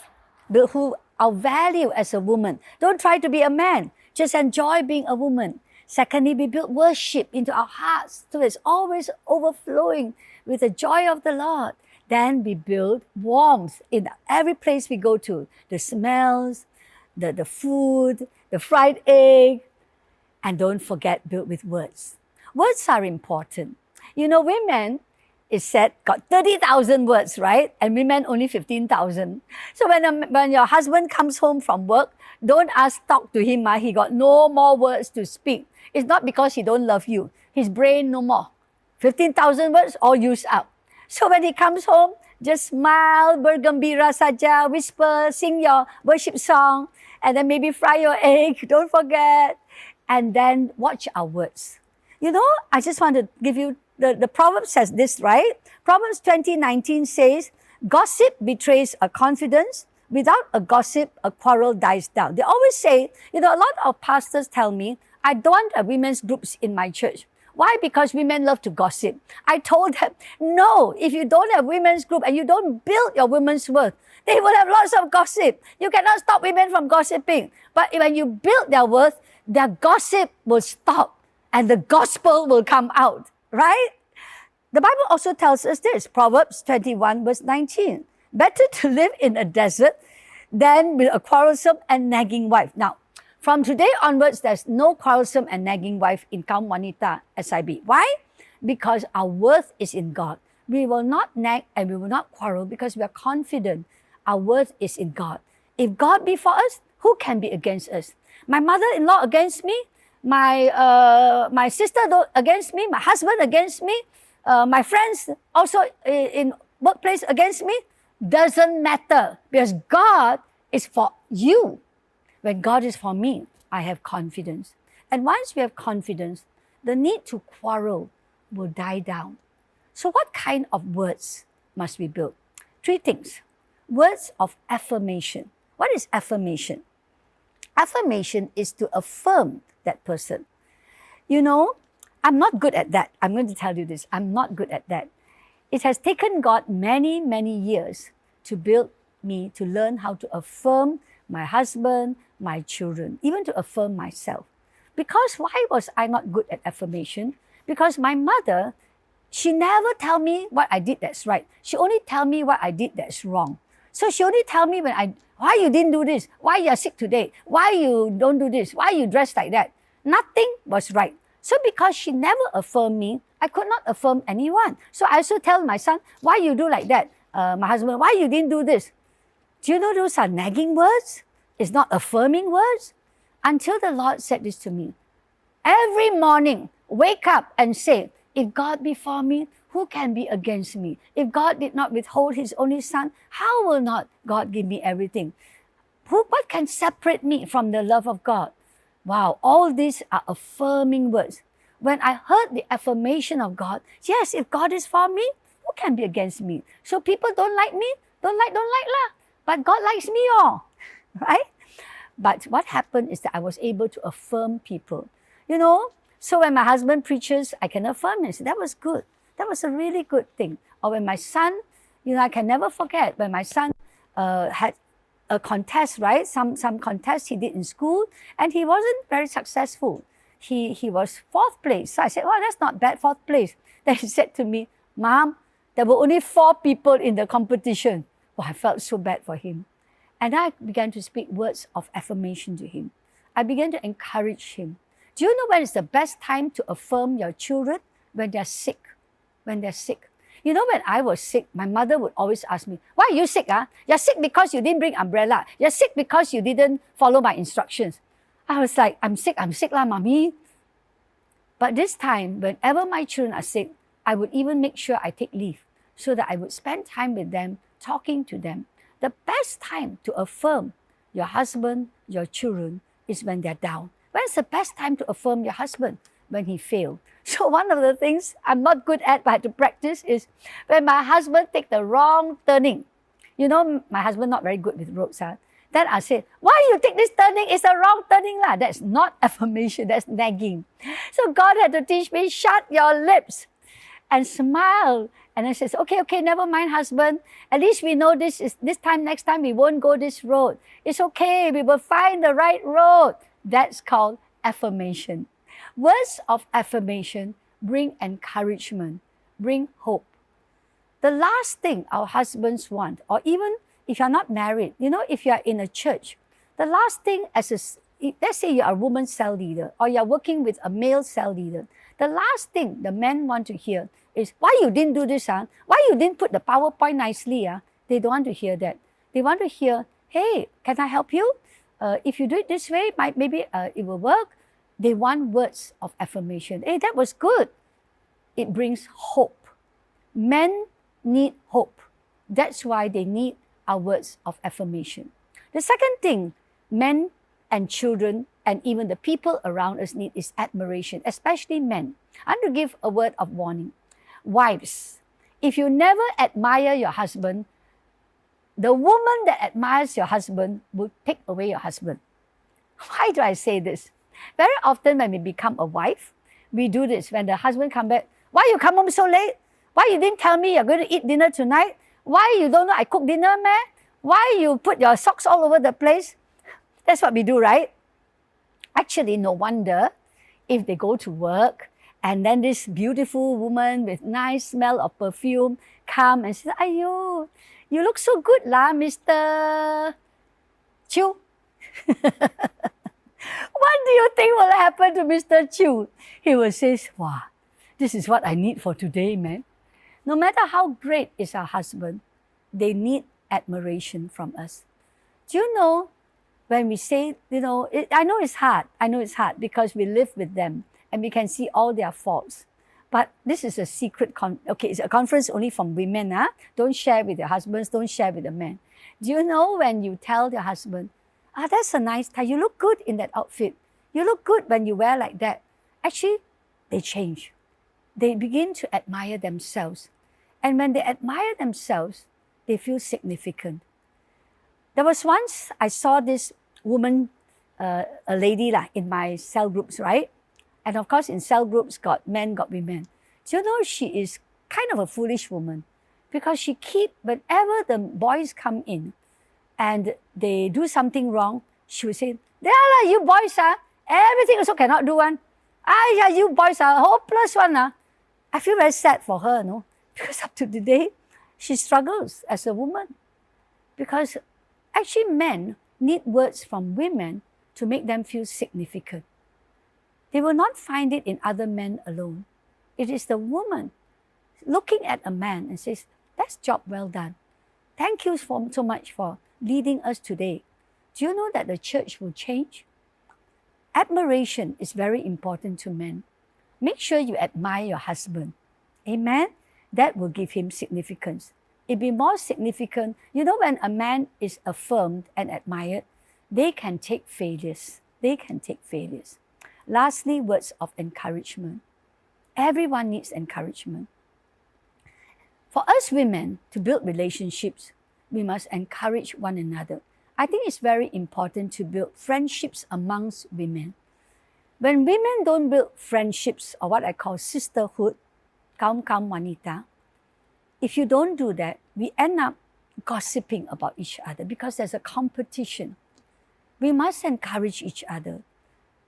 build our value as a woman. Don't try to be a man. Just enjoy being a woman. Secondly, we build worship into our hearts so it's always overflowing with the joy of the Lord. Then we build warmth in every place we go to. The smells, the food, the fried egg. And don't forget, build with words. Words are important. You know, women, it said, got 30,000 words, right? And women only 15,000. So when your husband comes home from work, don't talk to him. He got no more words to speak. It's not because he don't love you. His brain no more. 15,000 words all used up. So when he comes home, just smile, bergembira saja, whisper, sing your worship song, and then maybe fry your egg, don't forget. And then watch our words. You know, I just want to give you, the Proverbs says this, right? Proverbs 20:19 says, gossip betrays a confidence. Without a gossip, a quarrel dies down. They always say, you know, a lot of pastors tell me, I don't want a women's groups in my church. Why? Because women love to gossip. I told them, no, if you don't have women's group and you don't build your women's worth, they will have lots of gossip. You cannot stop women from gossiping. But when you build their worth, their gossip will stop and the gospel will come out, right? The Bible also tells us this, Proverbs 21 verse 19. Better to live in a desert than with a quarrelsome and nagging wife. Now, from today onwards, there's no quarrelsome and nagging wife in Kaum Wanita SIB. Why? Because our worth is in God. We will not nag and we will not quarrel because we are confident our worth is in God. If God be for us, who can be against us? My mother-in-law against me, my sister against me, my husband against me, my friends also in workplace against me, doesn't matter because God is for you. When God is for me, I have confidence. And once we have confidence, the need to quarrel will die down. So what kind of words must we build? 3 things. Words of affirmation. What is affirmation? Affirmation is to affirm that person. You know, I'm not good at that. I'm going to tell you this. I'm not good at that. It has taken God many, many years to build me to learn how to affirm my husband, my children, even to affirm myself. Because why was I not good at affirmation? Because my mother, she never tell me what I did that's right. She only tell me what I did that's wrong. So she only tell me why you didn't do this, why you are sick today, why you don't do this, why you dress like that. Nothing was right. So because she never affirmed me, I could not affirm anyone. So I also tell my son, why you do like that? My husband, why you didn't do this? Do you know those are nagging words? It's not affirming words. Until the Lord said this to me. Every morning, wake up and say, if God be for me, who can be against me? If God did not withhold his only son, how will not God give me everything? What can separate me from the love of God? Wow, all these are affirming words. When I heard the affirmation of God, yes, if God is for me, who can be against me? So people don't like me, don't like lah. But God likes me all, right? But what happened is that I was able to affirm people. You know, so when my husband preaches, I can affirm him. So that was good. That was a really good thing. Or when my son, you know, I can never forget when my son had a contest, right? Some contest he did in school, and he wasn't very successful. He was 4th place. So I said, well, that's not bad, 4th place. Then he said to me, Mom, there were only 4 people in the competition. Well, I felt so bad for him. And I began to speak words of affirmation to him. I began to encourage him. Do you know when is the best time to affirm your children? When they're sick. When they're sick. You know, when I was sick, my mother would always ask me, why are you sick? You're sick because you didn't bring umbrella. You're sick because you didn't follow my instructions. I was like, I'm sick lah, mommy. But this time, whenever my children are sick, I would even make sure I take leave so that I would spend time with them, talking to them. The best time to affirm your husband, your children, is when they're down. When's the best time to affirm your husband? When he failed. So one of the things I'm not good at but I had to practice is when my husband take the wrong turning. You know, my husband not very good with roads. Then I say, why you take this turning? It's a wrong turning lah. That's not affirmation, that's nagging. So God had to teach me, shut your lips and smile. And I says, okay, never mind, husband. At least we know this time, next time we won't go this road. It's okay, we will find the right road. That's called affirmation. Words of affirmation bring encouragement, bring hope. The last thing our husbands want, or even if you're not married, you know, if you're in a church, the last thing let's say you're a woman cell leader or you're working with a male cell leader, the last thing the men want to hear is, why you didn't do this? Why you didn't put the PowerPoint nicely? They don't want to hear that. They want to hear, hey, can I help you? If you do it this way, maybe it will work. They want words of affirmation. Hey, that was good. It brings hope. Men need hope. That's why they need our words of affirmation. The second thing men and children and even the people around us need is admiration, especially men. I want to give a word of warning. Wives, if you never admire your husband, the woman that admires your husband will take away your husband. Why do I say this? Very often when we become a wife, we do this. When the husband come back, why you come home so late? Why you didn't tell me you're going to eat dinner tonight? Why you don't know I cook dinner, man? Why you put your socks all over the place? That's what we do, right? Actually, no wonder if they go to work and then this beautiful woman with nice smell of perfume come and says, Ayo, you look so good lah, mister. Chu? What do you think will happen to Mr. Chu? He will say, wow, this is what I need for today, man. No matter how great is our husband, they need admiration from us. Do you know, when we say, I know it's hard. I know it's hard because we live with them and we can see all their faults. But this is a secret, it's a conference only from women. Huh? Don't share with your husbands, don't share with the men. Do you know when you tell your husband, that's a nice tie, you look good in that outfit. You look good when you wear like that. Actually, they change. They begin to admire themselves. And when they admire themselves, they feel significant. There was once I saw this woman, a lady in my cell groups, right? And of course, in cell groups, got men, got women. Do you know she is kind of a foolish woman? Because she whenever the boys come in and they do something wrong, she would say, you boys, everything also cannot do one. You boys are hopeless one. I feel very sad for her, no? Because up to today, she struggles as a woman. Because actually men need words from women to make them feel significant. They will not find it in other men alone. It is the woman looking at a man and says, that's job well done. Thank you so much for leading us today. Do you know that the church will change? Admiration is very important to men. Make sure you admire your husband. Amen? That will give him significance. It'll be more significant. You know, when a man is affirmed and admired, they can take failures. They can take failures. Lastly, words of encouragement. Everyone needs encouragement. For us women to build relationships, we must encourage one another. I think it's very important to build friendships amongst women. When women don't build friendships, or what I call sisterhood, kaum wanita, if you don't do that, we end up gossiping about each other because there's a competition. We must encourage each other.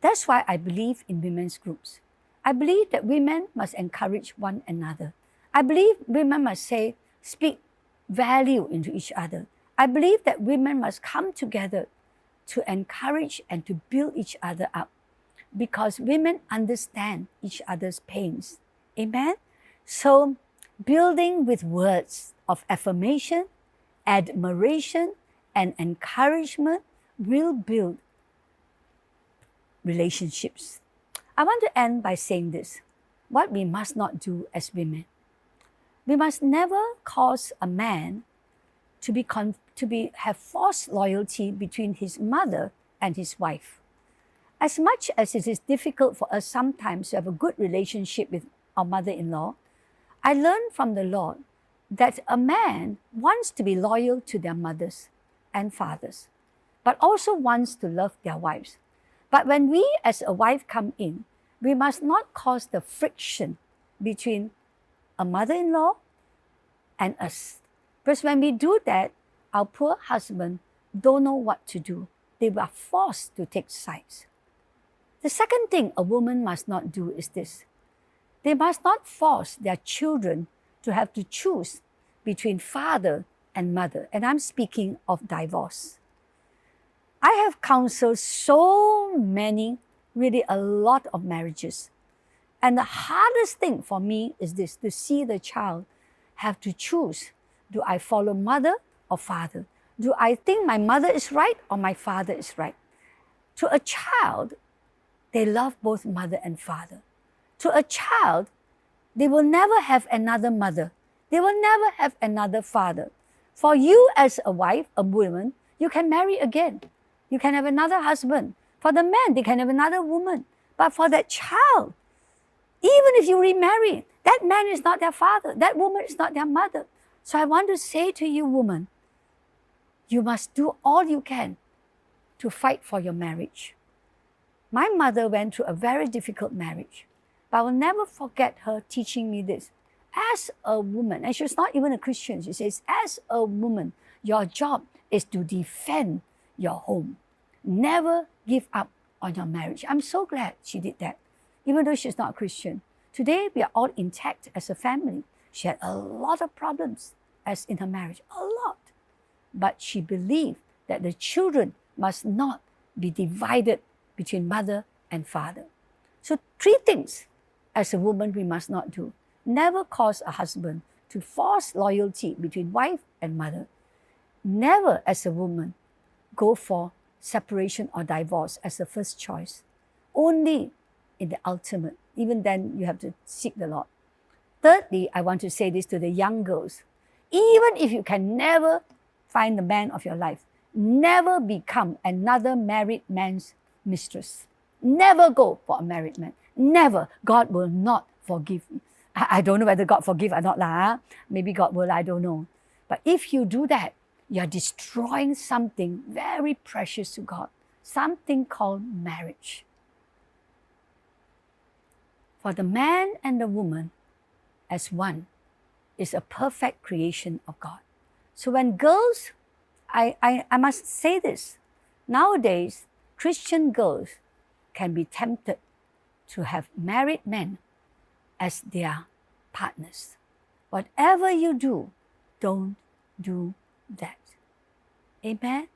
That's why I believe in women's groups. I believe that women must encourage one another. I believe women must speak value into each other. I believe that women must come together to encourage and to build each other up because women understand each other's pains. Amen? So, building with words of affirmation, admiration, and encouragement will build relationships. I want to end by saying this. What we must not do as women. We must never cause a man to have false loyalty between his mother and his wife. As much as it is difficult for us sometimes to have a good relationship with our mother-in-law, I learned from the Lord that a man wants to be loyal to their mothers and fathers, but also wants to love their wives. But when we as a wife come in, we must not cause the friction between a mother-in-law and us. Because when we do that, our poor husband don't know what to do. They are forced to take sides. The second thing a woman must not do is this. They must not force their children to have to choose between father and mother. And I'm speaking of divorce. I have counseled so many, really a lot of marriages. And the hardest thing for me is this, to see the child have to choose. Do I follow mother or father? Do I think my mother is right or my father is right? To a child, they love both mother and father. To a child, they will never have another mother. They will never have another father. For you as a wife, a woman, you can marry again. You can have another husband. For the man, they can have another woman. But for that child, even if you remarry, that man is not their father. That woman is not their mother. So I want to say to you, woman, you must do all you can to fight for your marriage. My mother went through a very difficult marriage, but I will never forget her teaching me this. As a woman, and she's not even a Christian, she says, as a woman, your job is to defend your home. Never give up on your marriage. I'm so glad she did that, even though she's not a Christian. Today, we are all intact as a family. She had a lot of problems as in her marriage, a lot. But she believed that the children must not be divided between mother and father. So 3 things as a woman we must not do. Never cause a husband to force loyalty between wife and mother. Never, as a woman, go for separation or divorce as the first choice. Only in the ultimate. Even then, you have to seek the Lord. Thirdly, I want to say this to the young girls. Even if you can never find the man of your life, never become another married man's mistress. Never go for a married man. Never. God will not forgive you. I don't know whether God forgive or not. Maybe God will, I don't know. But if you do that, you are destroying something very precious to God. Something called marriage. For the man and the woman as one is a perfect creation of God. So when girls, I must say this, nowadays Christian girls can be tempted to have married men as their partners. Whatever you do, don't do that. Amen?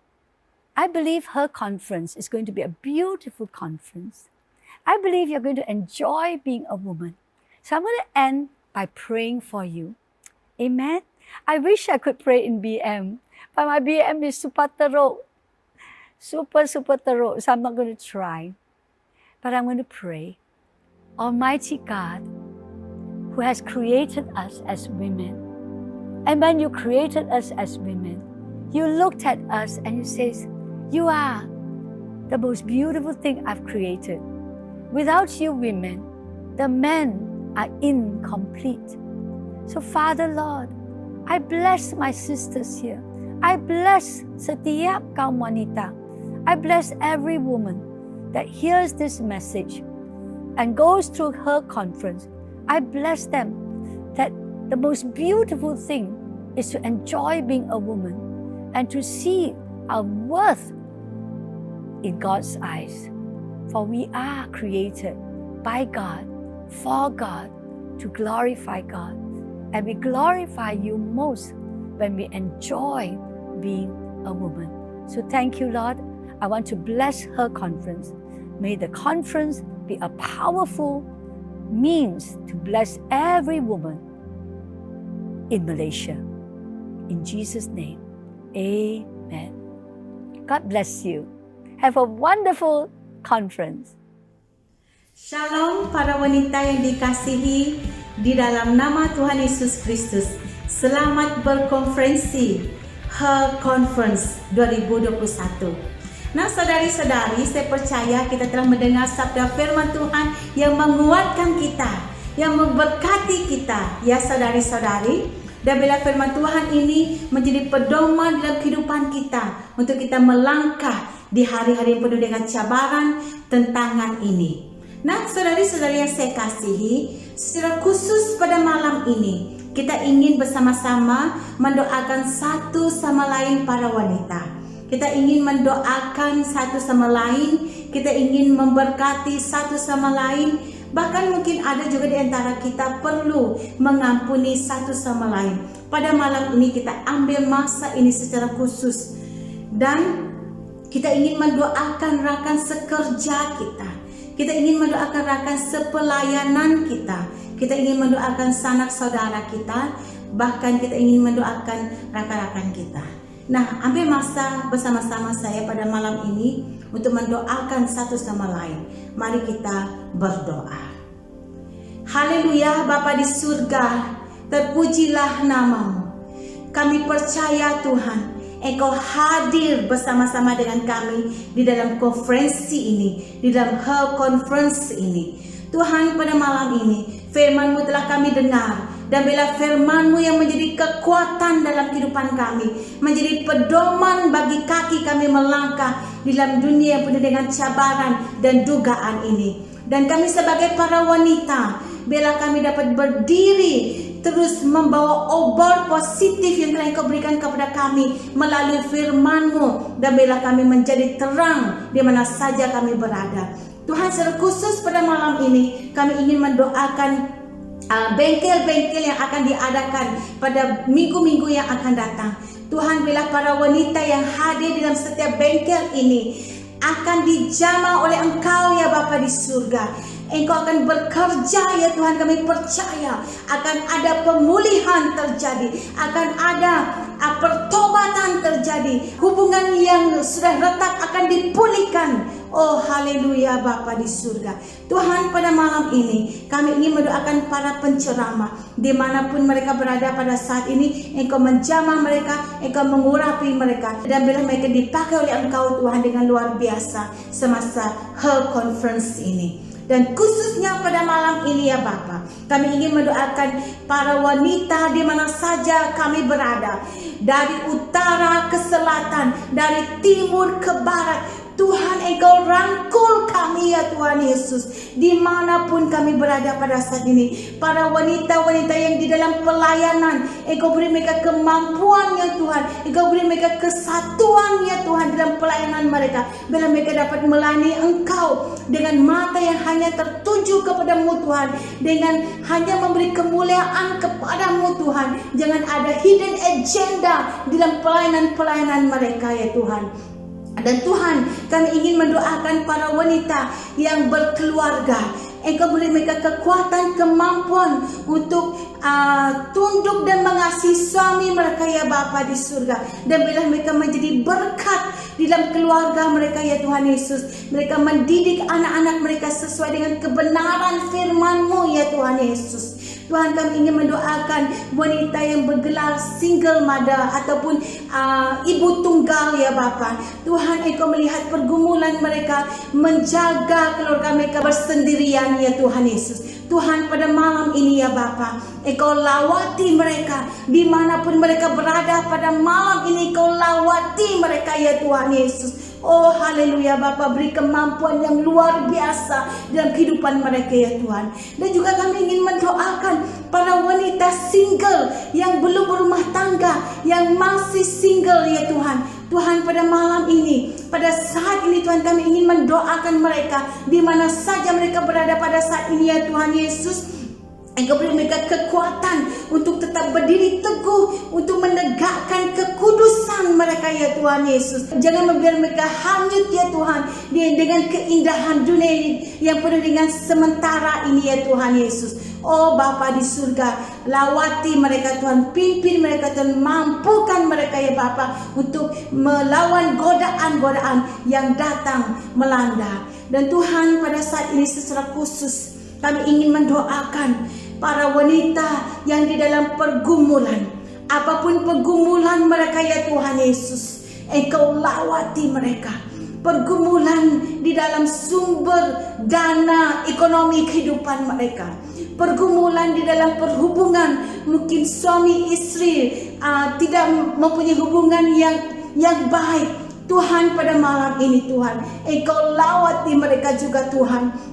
I believe her conference is going to be a beautiful conference. I believe you're going to enjoy being a woman. So I'm going to end by praying for you. Amen? I wish I could pray in BM, but my BM is super teruk. Super teruk, so I'm not going to try. But I'm going to pray. Almighty God, who has created us as women. And when you created us as women, you looked at us and you says, you are the most beautiful thing I've created. Without you women, the men are incomplete. So Father Lord, I bless my sisters here. I bless setiap kaum wanita. I bless every woman that hears this message and goes through her conference. I bless them that the most beautiful thing is to enjoy being a woman and to see our worth in God's eyes. For we are created by God, for God, to glorify God. And we glorify you most when we enjoy being a woman. So thank you, Lord. I want to bless her conference. May the conference be a powerful means to bless every woman in Malaysia. In Jesus' name, amen. God bless you. Have a wonderful conference. Shalom para wanita yang dikasihi di dalam nama Tuhan Yesus Kristus. Selamat berkonferensi Her Conference 2021. Nah saudari-saudari, saya percaya kita telah mendengar sabda firman Tuhan yang menguatkan kita, yang memberkati kita, ya saudari-saudari. Dan bila firman Tuhan ini menjadi pedoman dalam kehidupan kita untuk kita melangkah di hari-hari yang penuh dengan cabaran, tantangan ini. Nah saudari-saudari yang saya kasihi, secara khusus pada malam ini kita ingin bersama-sama mendoakan satu sama lain para wanita. Kita ingin mendoakan satu sama lain, kita ingin memberkati satu sama lain. Bahkan mungkin ada juga di antara kita perlu mengampuni satu sama lain. Pada malam ini kita ambil masa ini secara khusus. Dan kita ingin mendoakan rakan sekerja kita. Kita ingin mendoakan rakan sepelayanan kita. Kita ingin mendoakan sanak saudara kita. Bahkan kita ingin mendoakan rakan-rakan kita. Nah, ambil masa bersama-sama saya pada malam ini untuk mendoakan satu sama lain. Mari kita berdoa. Haleluya, Bapa di surga, terpujilah namamu. Kami percaya Tuhan, Engkau hadir bersama-sama dengan kami di dalam konferensi ini, di dalam Her Conference ini. Tuhan, pada malam ini firman-Mu telah kami dengar. Dan bila firman-Mu yang menjadi kekuatan dalam kehidupan kami, menjadi pedoman bagi kaki kami melangkah di dalam dunia yang penuh dengan cabaran dan dugaan ini. Dan kami sebagai para wanita, bila kami dapat berdiri terus membawa obor positif yang telah Engkau berikan kepada kami melalui firman-Mu, dan bila kami menjadi terang di mana saja kami berada. Tuhan, secara khusus pada malam ini kami ingin mendoakan bengkel-bengkel yang akan diadakan pada minggu-minggu yang akan datang. Tuhan, bila para wanita yang hadir dalam setiap bengkel ini akan dijamah oleh Engkau ya Bapa di surga. Engkau akan bekerja ya Tuhan, kami percaya akan ada pemulihan terjadi, akan ada pertobatan terjadi, hubungan yang sudah retak akan dipulihkan. Oh haleluya Bapa di surga. Tuhan, pada malam ini kami ingin mendoakan para penceramah dimanapun mereka berada pada saat ini. Engkau menjamah mereka, Engkau mengurapi mereka, dan bila mereka dipakai oleh Engkau Tuhan dengan luar biasa semasa Her Conference ini. Dan khususnya pada malam ini ya Bapa, kami ingin mendoakan para wanita di mana saja kami berada, dari utara ke selatan, dari timur ke barat. Tuhan, Engkau rangkul kami ya Tuhan Yesus, dimanapun kami berada pada saat ini. Para wanita-wanita yang di dalam pelayanan, Engkau beri mereka kemampuan ya Tuhan, Engkau beri mereka kesatuan ya Tuhan dalam pelayanan mereka, bila mereka dapat melayani Engkau dengan mata yang hanya tertuju kepadamu Tuhan, dengan hanya memberi kemuliaan kepadamu Tuhan. Jangan ada hidden agenda di dalam pelayanan-pelayanan mereka ya Tuhan. Dan Tuhan, kami ingin mendoakan para wanita yang berkeluarga. Engkau beri mereka kekuatan, kemampuan untuk tunduk dan mengasihi suami mereka ya Bapa di surga. Dan bila mereka menjadi berkat di dalam keluarga mereka ya Tuhan Yesus, mereka mendidik anak-anak mereka sesuai dengan kebenaran firman-Mu ya Tuhan Yesus. Tuhan, kami ingin mendoakan wanita yang bergelar single mother ataupun ibu tunggal ya Bapa. Tuhan, Engkau melihat pergumulan mereka, menjaga keluarga mereka bersendirian ya Tuhan Yesus. Tuhan, pada malam ini ya Bapa, Engkau lawati mereka dimanapun mereka berada. Pada malam ini Engkau lawati mereka ya Tuhan Yesus. Oh haleluya Bapa, beri kemampuan yang luar biasa dalam kehidupan mereka ya Tuhan. Dan juga kami ingin mendoakan para wanita single yang belum berumah tangga, yang masih single ya Tuhan. Tuhan, pada malam ini, pada saat ini Tuhan, kami ingin mendoakan mereka di mana saja mereka berada pada saat ini ya Tuhan Yesus. Engkau beri mereka kekuatan untuk tetap berdiri teguh, untuk menegakkan kekudusan mereka ya Tuhan Yesus. Jangan membiarkan mereka hanyut ya Tuhan dengan keindahan dunia yang penuh dengan sementara ini ya Tuhan Yesus. Oh Bapa di surga, lawati mereka Tuhan, pimpin mereka Tuhan, mampukan mereka ya Bapa untuk melawan godaan-godaan yang datang melanda. Dan Tuhan, pada saat ini secara khusus kami ingin mendoakan para wanita yang di dalam pergumulan, apapun pergumulan mereka ya Tuhan Yesus, Engkau lawati mereka. Pergumulan di dalam sumber dana ekonomi kehidupan mereka, pergumulan di dalam perhubungan, mungkin suami istri tidak mempunyai hubungan yang baik. Tuhan, pada malam ini Tuhan, Engkau lawati mereka juga Tuhan.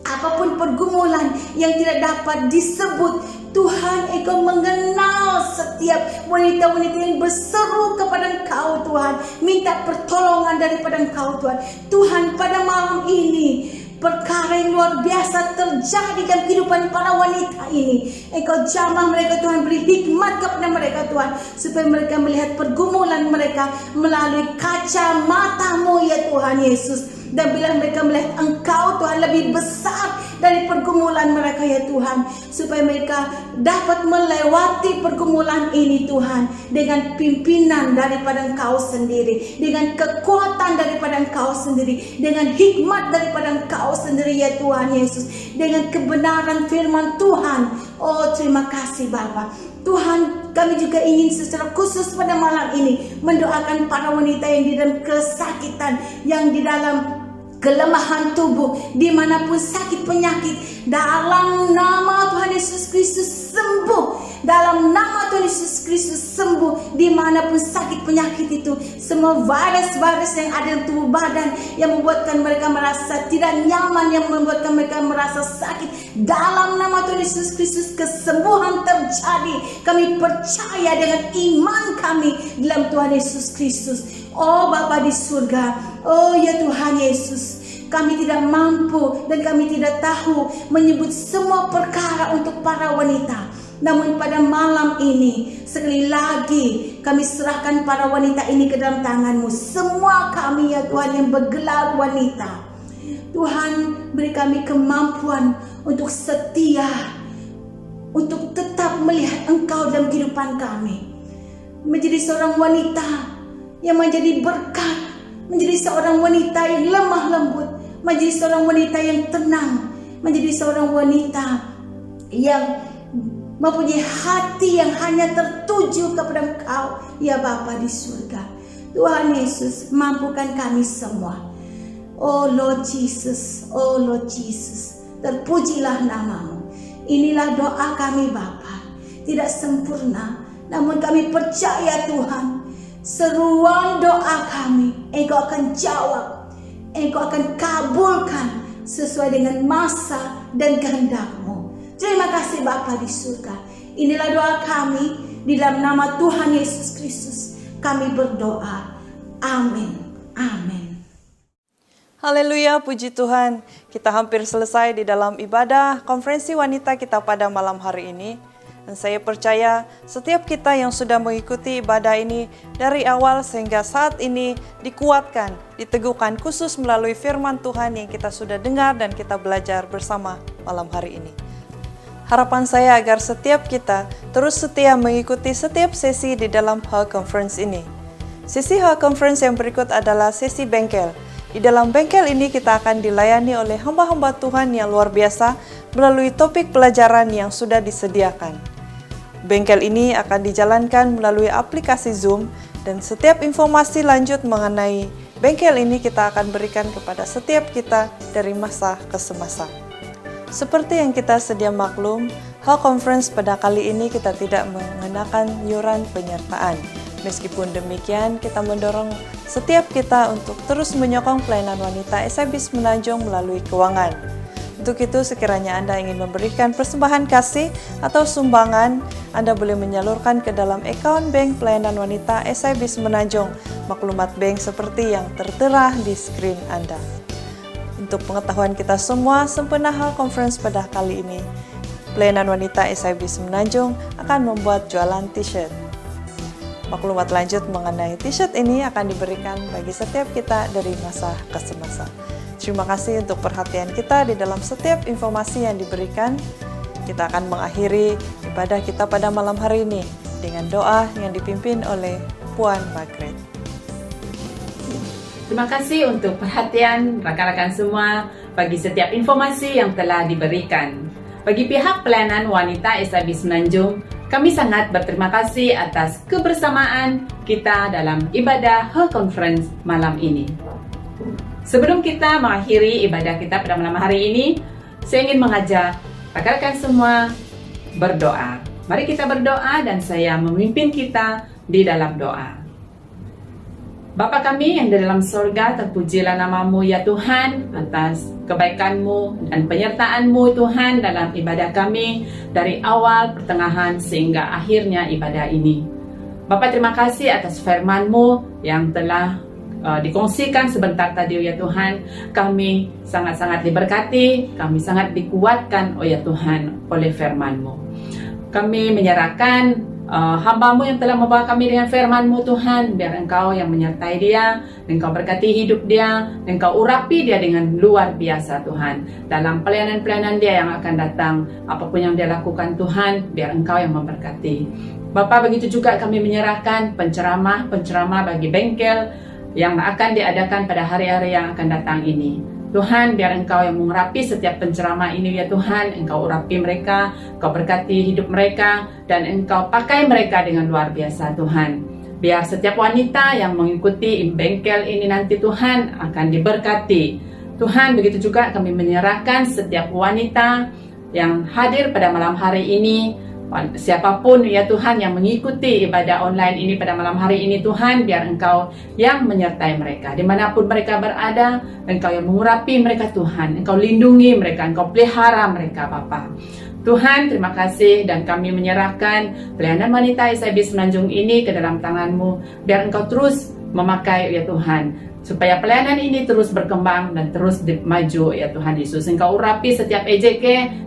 Apapun pergumulan yang tidak dapat disebut, Tuhan, Engkau mengenal setiap wanita-wanita yang berseru kepada Engkau Tuhan, minta pertolongan daripada Engkau Tuhan. Tuhan, pada malam ini perkara yang luar biasa terjadi dalam kehidupan para wanita ini. Engkau jamah mereka Tuhan, beri hikmat kepada mereka Tuhan, supaya mereka melihat pergumulan mereka melalui kaca mata-Mu ya Tuhan Yesus. Dan bila mereka melihat Engkau Tuhan lebih besar dari pergumulan mereka ya Tuhan, supaya mereka dapat melewati pergumulan ini Tuhan, dengan pimpinan daripada Engkau sendiri, dengan kekuatan daripada Engkau sendiri, dengan hikmat daripada Engkau sendiri ya Tuhan Yesus, dengan kebenaran firman Tuhan. Oh terima kasih Bapa. Tuhan, kami juga ingin secara khusus pada malam ini mendoakan para wanita yang di dalam kesakitan, yang di dalam kelemahan tubuh, dimanapun sakit penyakit, dalam nama Tuhan Yesus Kristus sembuh. Dalam nama Tuhan Yesus Kristus sembuh. Dimanapun sakit penyakit itu, semua virus-virus yang ada dalam tubuh badan yang membuatkan mereka merasa tidak nyaman, yang membuatkan mereka merasa sakit, dalam nama Tuhan Yesus Kristus kesembuhan terjadi. Kami percaya dengan iman kami dalam Tuhan Yesus Kristus. Oh Bapa di surga, oh ya Tuhan Yesus, kami tidak mampu dan kami tidak tahu menyebut semua perkara untuk para wanita. Namun pada malam ini, sekali lagi kami serahkan para wanita ini ke dalam tangan-Mu. Semua kami ya Tuhan yang bergelar wanita, Tuhan beri kami kemampuan untuk setia, untuk tetap melihat Engkau dalam kehidupan kami. Menjadi seorang wanita yang menjadi berkat, menjadi seorang wanita yang lemah lembut, menjadi seorang wanita yang tenang, menjadi seorang wanita yang mempunyai hati yang hanya tertuju kepada Engkau, ya Bapa di surga. Tuhan Yesus, mampukan kami semua. Oh Lord Jesus, oh Lord Jesus, terpujilah nama-Mu. Inilah doa kami Bapa, tidak sempurna, namun kami percaya Tuhan, seruan doa kami Engkau akan jawab, Engkau akan kabulkan sesuai dengan masa dan kehendak-Mu. Terima kasih Bapa di surga. Inilah doa kami di dalam nama Tuhan Yesus Kristus. Kami berdoa. Amin. Amin. Haleluya, puji Tuhan. Kita hampir selesai di dalam ibadah konferensi wanita kita pada malam hari ini. Dan saya percaya setiap kita yang sudah mengikuti ibadah ini dari awal sehingga saat ini dikuatkan, diteguhkan khusus melalui firman Tuhan yang kita sudah dengar dan kita belajar bersama malam hari ini. Harapan saya agar setiap kita terus setia mengikuti setiap sesi di dalam Hall Conference ini. Sesi Hall Conference yang berikut adalah sesi bengkel. Di dalam bengkel ini kita akan dilayani oleh hamba-hamba Tuhan yang luar biasa melalui topik pelajaran yang sudah disediakan. Bengkel ini akan dijalankan melalui aplikasi Zoom dan setiap informasi lanjut mengenai bengkel ini kita akan berikan kepada setiap kita dari masa ke semasa. Seperti yang kita sedia maklum, Hall Conference pada kali ini kita tidak mengenakan iuran penyertaan. Meskipun demikian, kita mendorong setiap kita untuk terus menyokong pelayanan wanita SIB Semenanjung melalui keuangan. Untuk itu, sekiranya Anda ingin memberikan persembahan kasih atau sumbangan, Anda boleh menyalurkan ke dalam akun bank pelayanan wanita SIB Semenanjung, maklumat bank seperti yang tertera di screen Anda. Untuk pengetahuan kita semua, sempena Hall Conference pada kali ini, pelayanan wanita SIB Semenanjung akan membuat jualan t-shirt. Maklumat lanjut mengenai t-shirt ini akan diberikan bagi setiap kita dari masa ke semasa. Terima kasih untuk perhatian kita di dalam setiap informasi yang diberikan. Kita akan mengakhiri ibadah kita pada malam hari ini dengan doa yang dipimpin oleh Puan Margaret. Terima kasih untuk perhatian rakan-rakan semua bagi setiap informasi yang telah diberikan. Bagi pihak pelayanan wanita SIB Semenanjung, kami sangat berterima kasih atas kebersamaan kita dalam ibadah Hall Conference malam ini. Sebelum kita mengakhiri ibadah kita pada malam hari ini, saya ingin mengajak rakan-rakan semua berdoa. Mari kita berdoa dan saya memimpin kita di dalam doa. Bapa kami yang di dalam surga, terpujilah nama-Mu ya Tuhan atas kebaikan-Mu dan penyertaan-Mu Tuhan dalam ibadah kami dari awal, pertengahan sehingga akhirnya ibadah ini. Bapa terima kasih atas firman-Mu yang telah dikongsikan sebentar tadi ya Tuhan. Kami sangat-sangat diberkati, kami sangat dikuatkan ya Tuhan oleh firman-Mu. Kami menyerahkan hamba-Mu yang telah membawa kami dengan firman-Mu Tuhan, biar Engkau yang menyertai dia, Engkau berkati hidup dia, Engkau urapi dia dengan luar biasa Tuhan. Dalam pelayanan-pelayanan dia yang akan datang, apapun yang dia lakukan Tuhan, biar Engkau yang memberkati. Bapa, begitu juga kami menyerahkan penceramah bagi bengkel yang akan diadakan pada hari-hari yang akan datang ini. Tuhan, biar Engkau yang mengurapi setiap penceramah ini ya Tuhan. Engkau urapi mereka, Engkau berkati hidup mereka, dan Engkau pakai mereka dengan luar biasa Tuhan. Biar setiap wanita yang mengikuti bengkel ini nanti Tuhan akan diberkati. Tuhan, begitu juga kami menyerahkan setiap wanita yang hadir pada malam hari ini. Siapapun ya Tuhan yang mengikuti ibadah online ini pada malam hari ini Tuhan, biar Engkau yang menyertai mereka dimanapun mereka berada. Engkau yang mengurapi mereka Tuhan, Engkau lindungi mereka, Engkau pelihara mereka Bapa. Tuhan, terima kasih, dan kami menyerahkan pelayanan wanita SIB Semenanjung ini ke dalam tangan-Mu, biar Engkau terus memakai ya Tuhan supaya pelayanan ini terus berkembang dan terus maju ya Tuhan Yesus. Engkau urapi setiap EJK,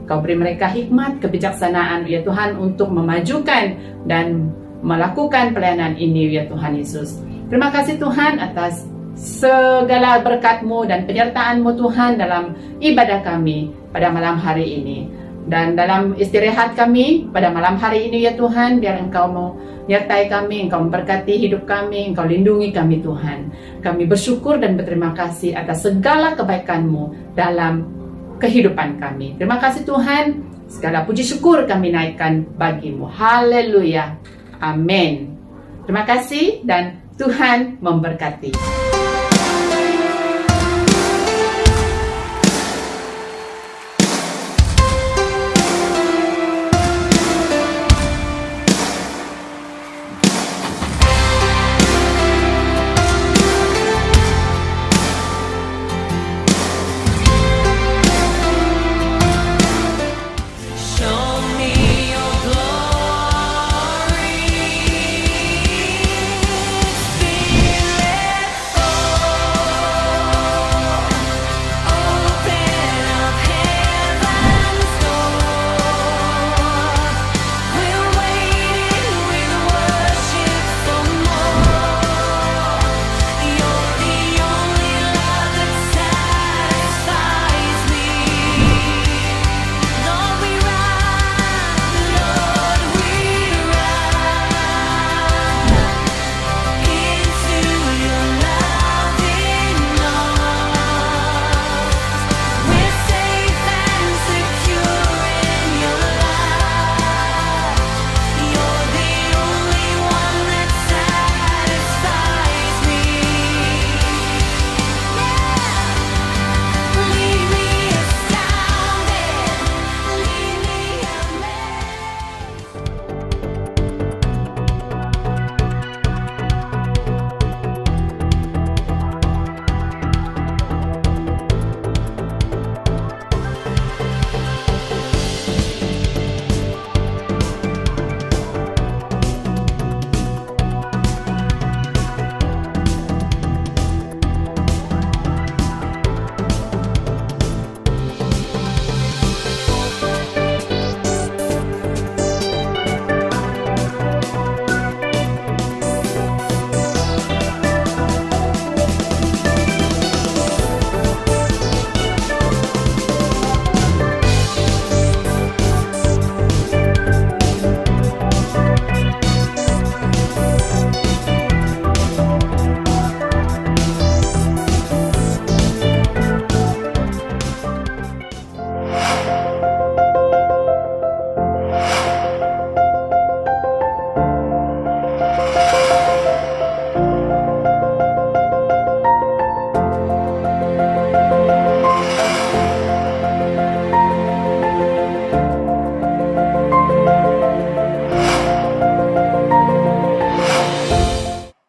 Engkau beri mereka hikmat, kebijaksanaan ya Tuhan untuk memajukan dan melakukan pelayanan ini ya Tuhan Yesus. Terima kasih Tuhan atas segala berkat-Mu dan penyertaan-Mu Tuhan dalam ibadah kami pada malam hari ini. Dan dalam istirahat kami pada malam hari ini ya Tuhan, biar Engkau menyertai kami, Engkau memberkati hidup kami, Engkau lindungi kami Tuhan. Kami bersyukur dan berterima kasih atas segala kebaikan-Mu dalam kehidupan kami. Terima kasih Tuhan, segala puji syukur kami naikkan bagi-Mu. Haleluya. Amin. Terima kasih dan Tuhan memberkati.